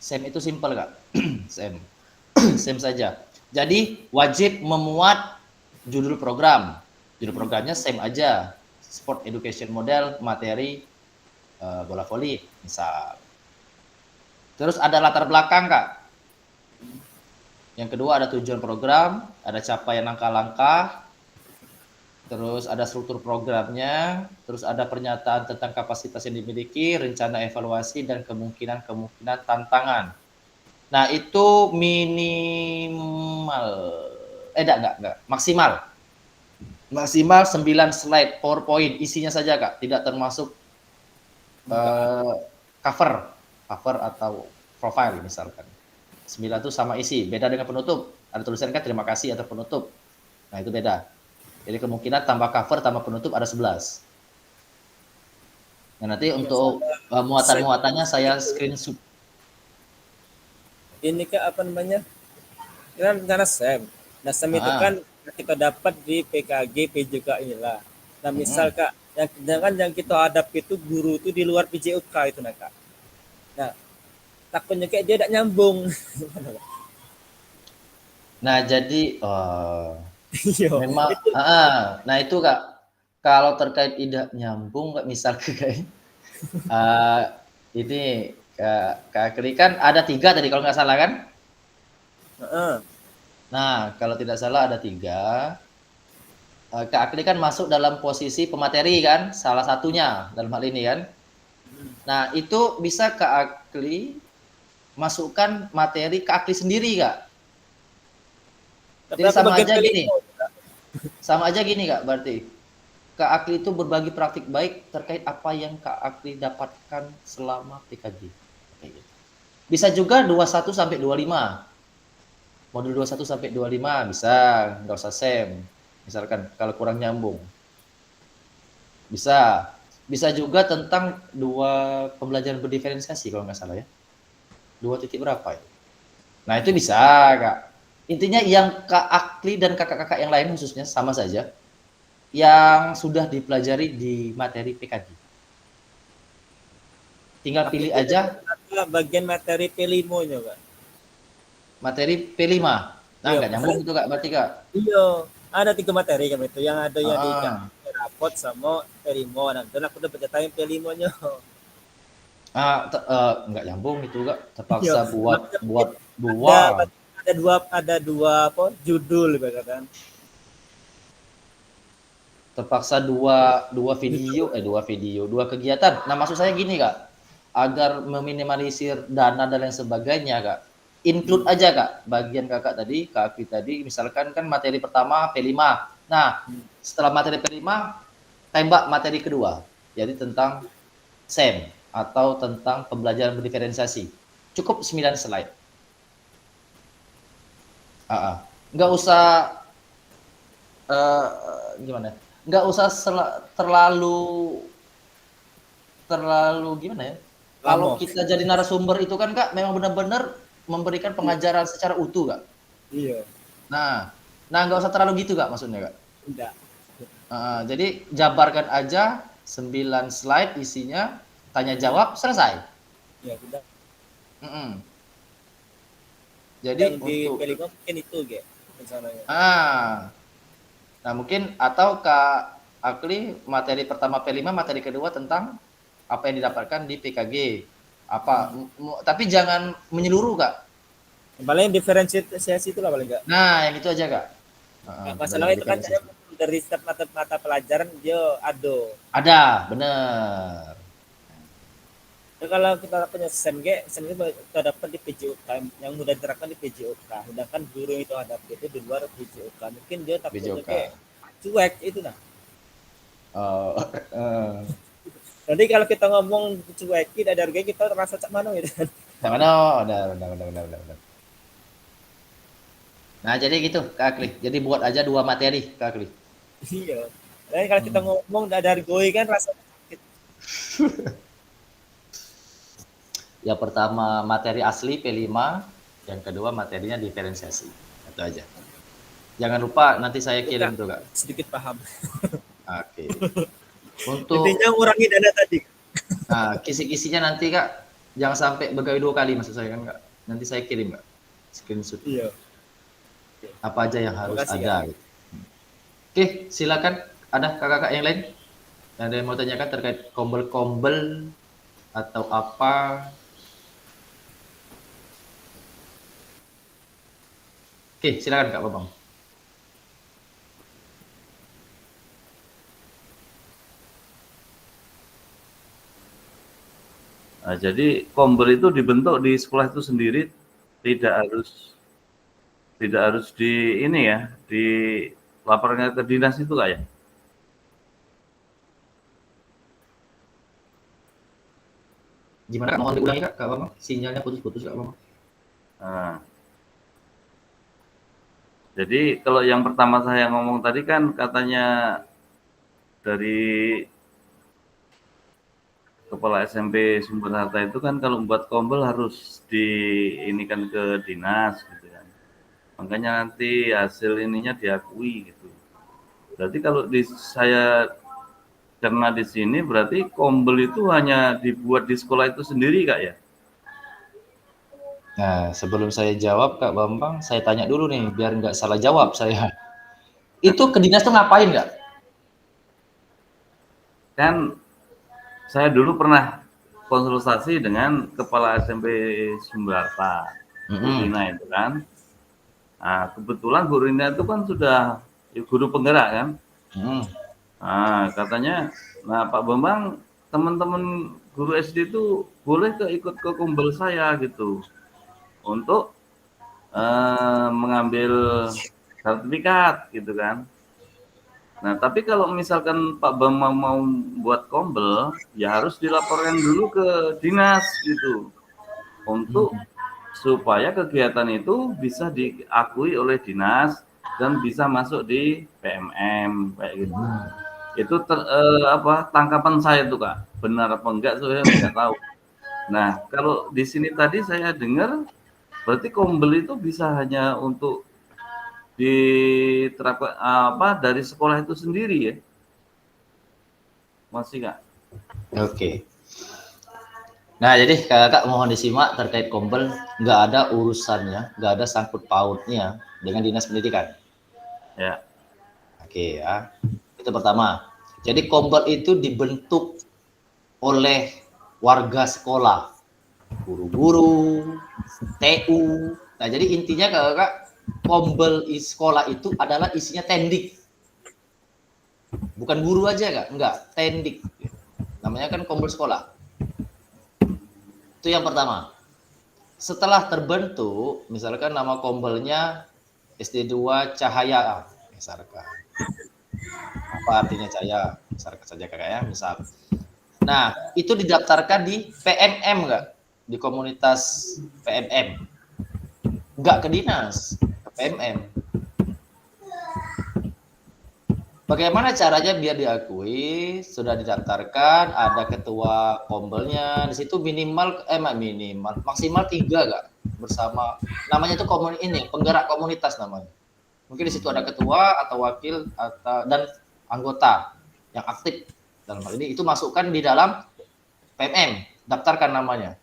[SPEAKER 1] Sem itu simple Kak. Sem saja. Jadi wajib memuat judul program. Judul programnya sem aja. Sport Education Model materi bola voli misal. Terus ada latar belakang Kak. Yang kedua ada tujuan program, ada capaian langkah-langkah, terus ada struktur programnya, terus ada pernyataan tentang kapasitas yang dimiliki, rencana evaluasi, dan kemungkinan tantangan. Nah, itu minimal, maksimal 9 slide PowerPoint, isinya saja Kak, tidak termasuk cover atau profile misalkan. 9 itu sama isi, beda dengan penutup. Ada tulisan kan terima kasih atau penutup. Nah, itu beda. Jadi kemungkinan tambah cover tambah penutup ada 11. Nah, nanti untuk muatan-muatannya saya screenshot.
[SPEAKER 3] Ini Kak apa namanya? Kan rencana SEM. Nah, SEM itu kan kita dapat di PKG PJK inilah. Nah, misal Kak, yang kita hadapi itu guru itu di luar PJOK itu nah Kak. Nah, takutnya kayak dia tidak nyambung.
[SPEAKER 1] Nah, jadi memang nah itu Kak, kalau terkait tidak nyambung Kak, misal kayak ini Kak Akli kan ada 3 tadi kalau nggak salah kan? Nah, kalau tidak salah ada 3. Kak Akli kan masuk dalam posisi pemateri kan, salah satunya dalam hal ini kan. Nah, itu bisa Kak Akli masukkan materi Kak Akli sendiri Kak. Jadi sama aja gini Kak, berarti Kak Akli itu berbagi praktik baik terkait apa yang Kak Akli dapatkan selama PKG. Bisa juga 21 sampai 25. Modul 21 sampai 25 bisa, nggak usah SEM. Misalkan kalau kurang nyambung. Bisa juga tentang dua pembelajaran berdiferensiasi kalau nggak salah ya. 2 titik berapa ya? Nah, itu bisa, Kak. Intinya yang Kak Akli dan kakak-kakak yang lain khususnya sama saja yang sudah dipelajari di materi PKG. Tinggal
[SPEAKER 3] Tapi
[SPEAKER 1] pilih
[SPEAKER 3] itu
[SPEAKER 1] aja
[SPEAKER 3] ada bagian materi P5-nya, Kak.
[SPEAKER 1] materi P5. Nah,
[SPEAKER 3] Iya,
[SPEAKER 1] nggak nyambung itu, Kak, berarti, Kak.
[SPEAKER 3] iya, ada 3 materi kan itu. Yang ada yang di
[SPEAKER 1] Ah,
[SPEAKER 3] rapot sama P5. Nah, dan aku dapat jatahin P5-nya.
[SPEAKER 1] nggak nyambung itu, Kak.
[SPEAKER 3] Iya,
[SPEAKER 1] Terpaksa buat
[SPEAKER 3] makanya
[SPEAKER 1] buat
[SPEAKER 3] mungkin
[SPEAKER 1] dua.
[SPEAKER 3] ada dua apa judul kan.
[SPEAKER 1] Terpaksa dua video, dua kegiatan. Nah, maksud saya gini, Kak, agar meminimalisir dana dan lain sebagainya, Kak, include aja, Kak, bagian kakak tadi, Kak Akwi tadi, misalkan kan materi pertama P5. Nah, setelah materi P5, tembak materi kedua, jadi tentang SEM atau tentang pembelajaran berdiferensiasi. Cukup 9 slide. Nggak usah gimana? Nggak usah terlalu gimana ya? Kalau
[SPEAKER 3] Lama.
[SPEAKER 1] kita jadi narasumber itu kan, Kak, memang benar-benar memberikan pengajaran secara utuh, Kak.
[SPEAKER 3] Iya.
[SPEAKER 1] Nah, nggak usah terlalu gitu, Kak, maksudnya, Kak.
[SPEAKER 3] Enggak.
[SPEAKER 1] Jadi jabarkan aja 9 slide isinya, tanya jawab, selesai.
[SPEAKER 3] Ya, sudah.
[SPEAKER 1] Jadi
[SPEAKER 3] Yang di
[SPEAKER 1] untuk
[SPEAKER 3] P5 mungkin itu, Ge, rencananya.
[SPEAKER 1] Nah, mungkin atau Kak Akli materi pertama P5, materi kedua tentang apa yang didapatkan di PKG. Tapi jangan menyeluruh, Kak.
[SPEAKER 3] Paling diferensiasi itu lah paling enggak.
[SPEAKER 1] Nah, yang itu aja, Kak.
[SPEAKER 3] Masalah itu kan dari setiap mata pelajaran dia
[SPEAKER 1] ada, bener.
[SPEAKER 3] Nah, kalau kita punya SEM kita dapat di PJOK yang mudah diterapkan di PJOK. Sedangkan guru itu hadapi itu di luar PJOK. Mungkin dia takutnya kayak cuek itu nah. Nanti kalau kita ngomong cuekin ada harga kita terasa cak mana gitu.
[SPEAKER 1] Benar. Nah, jadi gitu, Kak Akli. Jadi buat aja 2 materi, Kak Akli.
[SPEAKER 3] Iya. Dan kalau kita ngomong ada harga kan rasa sakit.
[SPEAKER 1] Yang pertama materi asli P5, yang kedua materinya diferensiasi. Itu aja. Jangan lupa nanti saya kirim tuh, Kak.
[SPEAKER 3] Sedikit paham.
[SPEAKER 1] Oke. Untuk
[SPEAKER 3] intinya ngurangi dana tadi.
[SPEAKER 1] Nah, kisi-kisinya nanti, Kak, jangan sampai begawi 2 kali maksud saya kan, Kak. Nanti saya kirim, Kak. Screenshot.
[SPEAKER 3] Iya.
[SPEAKER 1] Apa aja yang harus
[SPEAKER 3] Makasih,
[SPEAKER 1] ada gitu. Oke, silakan. Ada kakak-kakak yang lain? Ada yang mau tanyakan terkait kombel-kombel atau apa? Oke, silakan Kak Bambang.
[SPEAKER 2] Nah, jadi kombel itu dibentuk di sekolah itu sendiri, tidak harus di ini ya, di laporannya ke dinas itu, Kak ya?
[SPEAKER 1] Gimana Kak? Mohon diulangi Kak Bambang. Sinyalnya putus-putus Kak Bambang.
[SPEAKER 2] Nah, jadi kalau yang pertama saya ngomong tadi kan katanya dari Kepala SMP Sumber Harta itu kan kalau membuat kombel harus diinikan ke dinas gitu kan. Makanya nanti hasil ininya diakui gitu. Berarti kalau karena di sini berarti kombel itu hanya dibuat di sekolah itu sendiri, Kak ya?
[SPEAKER 1] Nah, sebelum saya jawab Kak Bambang, saya tanya dulu nih biar nggak salah jawab saya. Itu ke dinas tuh ngapain, Kak?
[SPEAKER 2] Kan saya dulu pernah konsultasi dengan Kepala SMP Sumber Harta, Bu Rina itu kan. Nah, kebetulan Bu Rina itu kan sudah guru penggerak kan. Nah, katanya, nah Pak Bambang, teman-teman guru SD itu boleh ikut ke kombel saya gitu untuk mengambil sertifikat gitu kan. Nah, tapi kalau misalkan Pak Bambang mau buat kombel, ya harus dilaporkan dulu ke dinas gitu, untuk supaya kegiatan itu bisa diakui oleh dinas dan bisa masuk di PMM kayak gitu. Itu tangkapan saya tuh Kak, benar apa enggak saya nggak tahu. Nah kalau di sini tadi saya dengar berarti kombel itu bisa hanya untuk diterapkan dari sekolah itu sendiri ya, masih Kak?
[SPEAKER 1] Oke. Nah, jadi kakak mohon disimak terkait kombel, nggak ada urusannya, nggak ada sangkut pautnya dengan dinas pendidikan.
[SPEAKER 2] Ya.
[SPEAKER 1] Oke ya, itu pertama. Jadi kombel itu dibentuk oleh warga sekolah, guru-guru, TU. Nah, jadi intinya kakak, kombel sekolah itu adalah isinya tendik. Bukan guru aja kak, enggak, tendik. Namanya kan kombel sekolah. Itu yang pertama. Setelah terbentuk, misalkan nama kombelnya SD2 Cahaya, misalkan. Apa artinya Cahaya? Misalkan saja kakaknya, misal. Nah, itu didaftarkan di PMM enggak? Di komunitas PMM. Enggak ke dinas, ke PMM. Bagaimana caranya biar diakui sudah didaftarkan, ada ketua kombelnya di situ maksimal 3 kak bersama, namanya itu penggerak komunitas namanya. Mungkin di situ ada ketua atau wakil dan anggota yang aktif dalam hal ini, itu masukkan di dalam PMM, daftarkan namanya.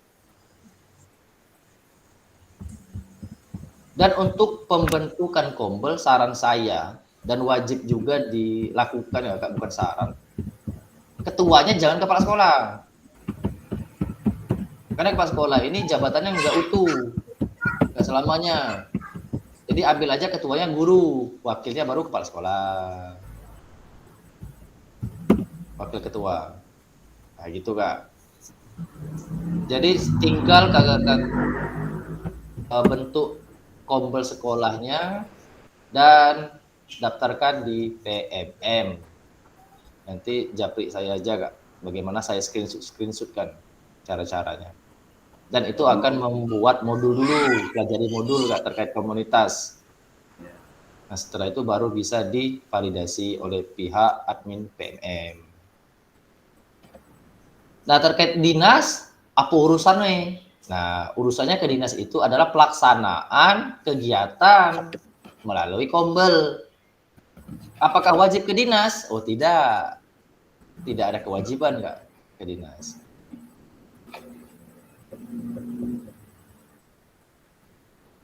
[SPEAKER 1] Dan untuk pembentukan kombel saran saya dan wajib juga dilakukan ya kak, bukan saran, ketuanya jangan kepala sekolah, karena kepala sekolah ini jabatannya nggak utuh, nggak selamanya. Jadi ambil aja ketuanya guru, wakilnya baru kepala sekolah, wakil ketua. Nah gitu kak. Jadi tinggal kakak bentuk kombel sekolahnya dan daftarkan di PMM. Nanti japri saya aja kak, bagaimana saya screenshotkan cara-caranya. Dan itu akan membuat modul dulu, pelajari modul kak terkait komunitas. Nah setelah itu baru bisa divalidasi oleh pihak admin PMM. Nah terkait dinas, apa urusannya? Nah urusannya ke dinas itu adalah pelaksanaan kegiatan melalui kombel. Apakah wajib ke dinas? Oh tidak. Tidak ada kewajiban nggak ke dinas.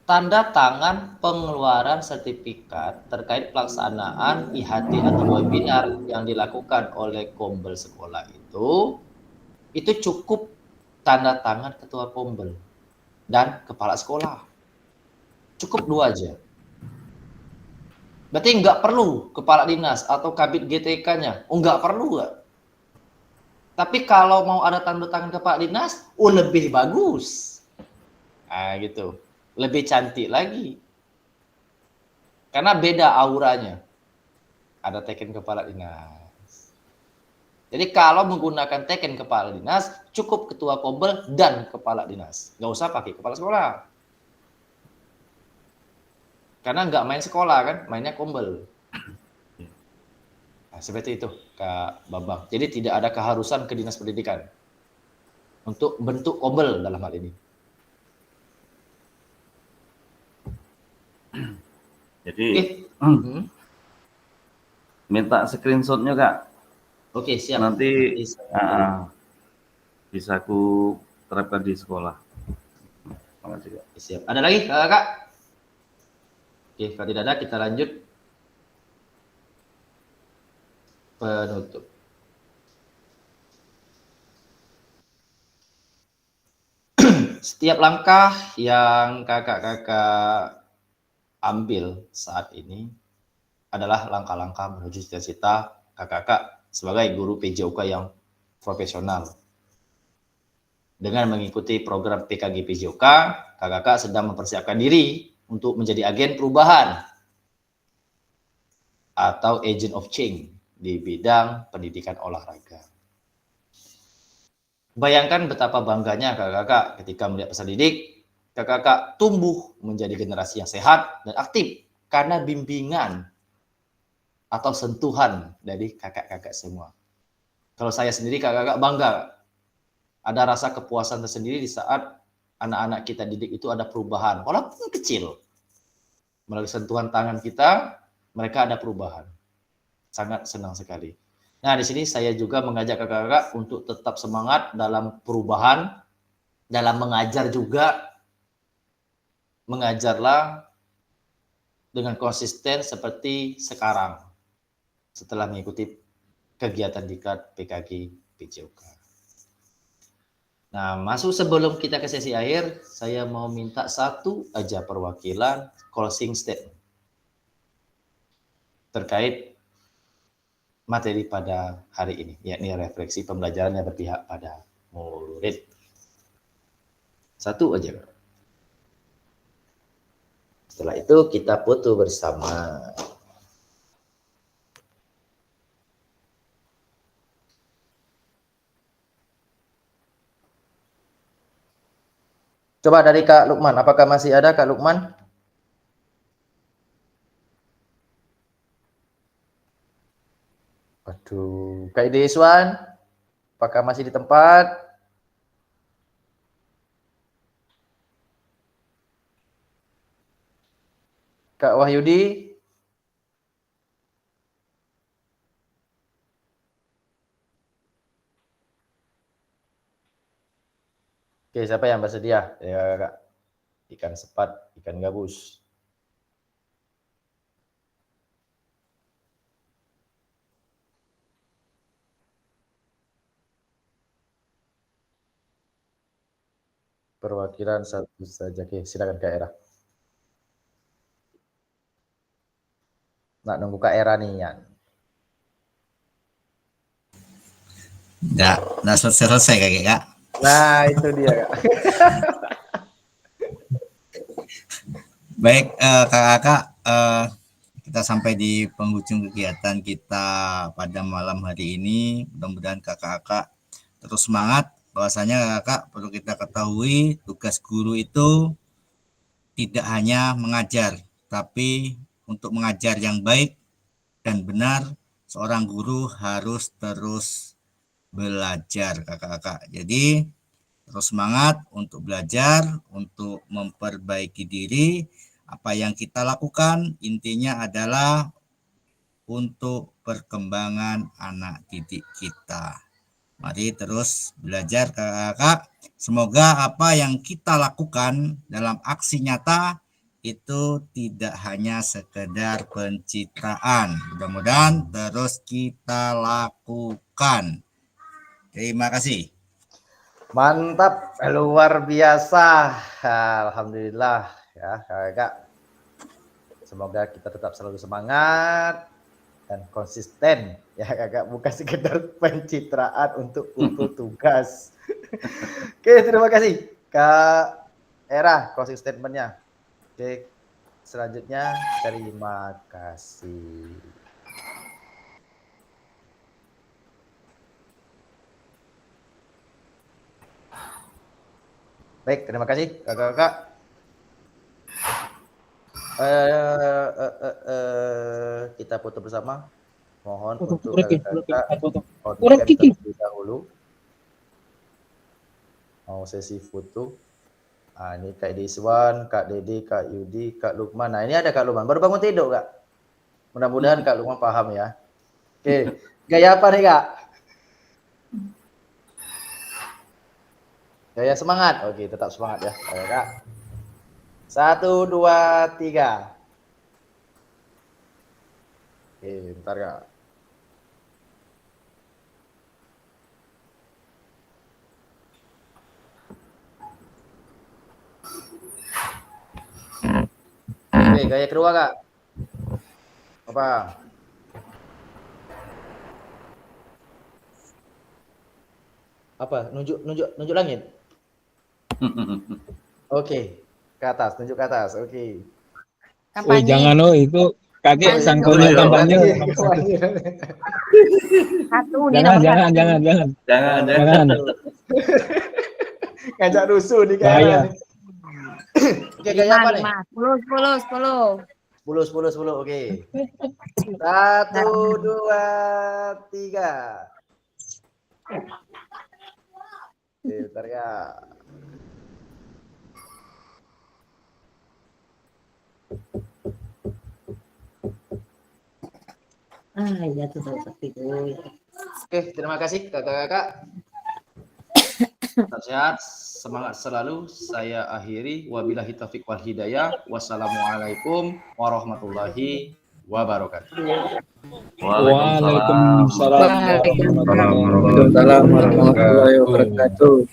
[SPEAKER 1] Tanda tangan pengeluaran sertifikat terkait pelaksanaan IHT atau webinar yang dilakukan oleh kombel sekolah itu cukup tanda tangan ketua kombel dan kepala sekolah. Cukup 2 aja. Berarti nggak perlu kepala dinas atau kabit GTK-nya. Oh nggak perlu nggak. Tapi kalau mau ada tanda tangan kepala dinas, lebih bagus. Nah gitu, lebih cantik lagi. Karena beda auranya. Ada teken kepala dinas. Jadi kalau menggunakan teken kepala dinas, cukup ketua kombel dan kepala dinas. Nggak usah pakai kepala sekolah. Karena nggak main sekolah kan, mainnya kombel. Nah, seperti itu Kak Bambang. Jadi tidak ada keharusan ke dinas pendidikan untuk bentuk kombel dalam hal ini.
[SPEAKER 2] Jadi minta screenshotnya Kak.
[SPEAKER 1] Oke siap.
[SPEAKER 2] Nanti bisa aku terapkan di sekolah. Makasih Kak.
[SPEAKER 1] Siap. Ada lagi Kak? Oke, kalau tidak ada kita lanjut penutup. Setiap langkah yang kakak-kakak ambil saat ini adalah langkah-langkah menuju cita-cita kakak-kakak sebagai guru PJOK yang profesional. Dengan mengikuti program PKG PJOK, kakak-kakak sedang mempersiapkan diri untuk menjadi agen perubahan atau agent of change di bidang pendidikan olahraga. Bayangkan betapa bangganya kakak-kakak ketika melihat peserta didik, kakak-kakak tumbuh menjadi generasi yang sehat dan aktif karena bimbingan atau sentuhan dari kakak-kakak semua. Kalau saya sendiri, kakak-kakak bangga. Ada rasa kepuasan tersendiri di saat anak-anak kita didik itu ada perubahan, walaupun kecil. Melalui sentuhan tangan kita, mereka ada perubahan. Sangat senang sekali. Nah, di sini saya juga mengajak kakak-kakak untuk tetap semangat dalam perubahan, dalam mengajar juga. Mengajarlah dengan konsisten seperti sekarang setelah mengikuti kegiatan diklat PKG PJOK. Nah, masuk sebelum kita ke sesi akhir, saya mau minta satu aja perwakilan closing statement terkait materi pada hari ini, yakni refleksi pembelajaran yang berpihak pada murid. Satu aja. Setelah itu kita foto bersama. Coba dari Kak Lukman, apakah masih ada Kak Lukman? Aduh, Kak Ide Iswan, apakah masih di tempat? Kak Wahyudi? Oke, siapa yang bersedia? Ya, Kak. Ikan sepat, ikan gabus. Perwakilan satu saja. Oke, silakan Kak Era. Nak nunggu Kak Era nih, Yan.
[SPEAKER 8] Nggak selesai Kak.
[SPEAKER 1] Nah, itu dia, Kak.
[SPEAKER 8] Baik, kakak-kakak, kita sampai di penghujung kegiatan kita pada malam hari ini. Mudah-mudahan kakak-kakak terus semangat. Bahwasanya kakak perlu kita ketahui, tugas guru itu tidak hanya mengajar, tapi untuk mengajar yang baik dan benar, seorang guru harus terus belajar kakak-kakak. Jadi terus semangat untuk belajar, untuk memperbaiki diri. Apa yang kita lakukan intinya adalah untuk perkembangan anak didik kita. Mari terus belajar kakak-kakak. Semoga apa yang kita lakukan dalam aksi nyata itu tidak hanya sekedar pencitraan. Mudah-mudahan terus kita lakukan. Terima kasih.
[SPEAKER 1] Mantap, luar biasa. Alhamdulillah ya kakak. Semoga kita tetap selalu semangat dan konsisten ya kakak, bukan sekedar pencitraan untuk tugas. Oke, terima kasih Kak Era closing statementnya. Oke, selanjutnya terima kasih. Baik, terima kasih kakak-kakak. Kita foto bersama. Mohon untuk kakak-kakak terlebih dahulu. Mau sesi foto. Nah, ini Kak Deswan, Kak Dede, Kak Yudi, Kak Lukman. Nah, ini ada Kak Lukman. Baru bangun tidur, Kak. Mudah-mudahan Kak Lukman paham ya. Oke, gaya apa nih, Kak? Gaya semangat. Oke, tetap semangat ya, Kak. 1, 2, 3. Oke, bentar, Kak. Oke, gaya kedua, Kak. Apa? Apa? Nunjuk langit. Oke, ke atas, tunjuk ke atas. Oke.
[SPEAKER 11] Oh, jangan itu kakek sangkonya kampanye.
[SPEAKER 5] Satu nih nomor
[SPEAKER 11] Jangan.
[SPEAKER 1] Ngajak rusuh nih
[SPEAKER 11] Bahaya.
[SPEAKER 1] Oke, gaya apa nih?
[SPEAKER 5] 10.
[SPEAKER 13] 10. Oke. 1, 2, 3. Bentar ya.
[SPEAKER 14] Ya tuh seperti itu.
[SPEAKER 13] Oke, terima kasih kakak-kakak.
[SPEAKER 1] Tetap sehat, semangat selalu. Saya akhiri. Wabillahi taufiq wal hidayah. Wassalamualaikum warahmatullahi wabarakatuh.
[SPEAKER 11] Waalaikumsalam
[SPEAKER 9] Waalaikumsalam warahmatullahi wabarakatuh.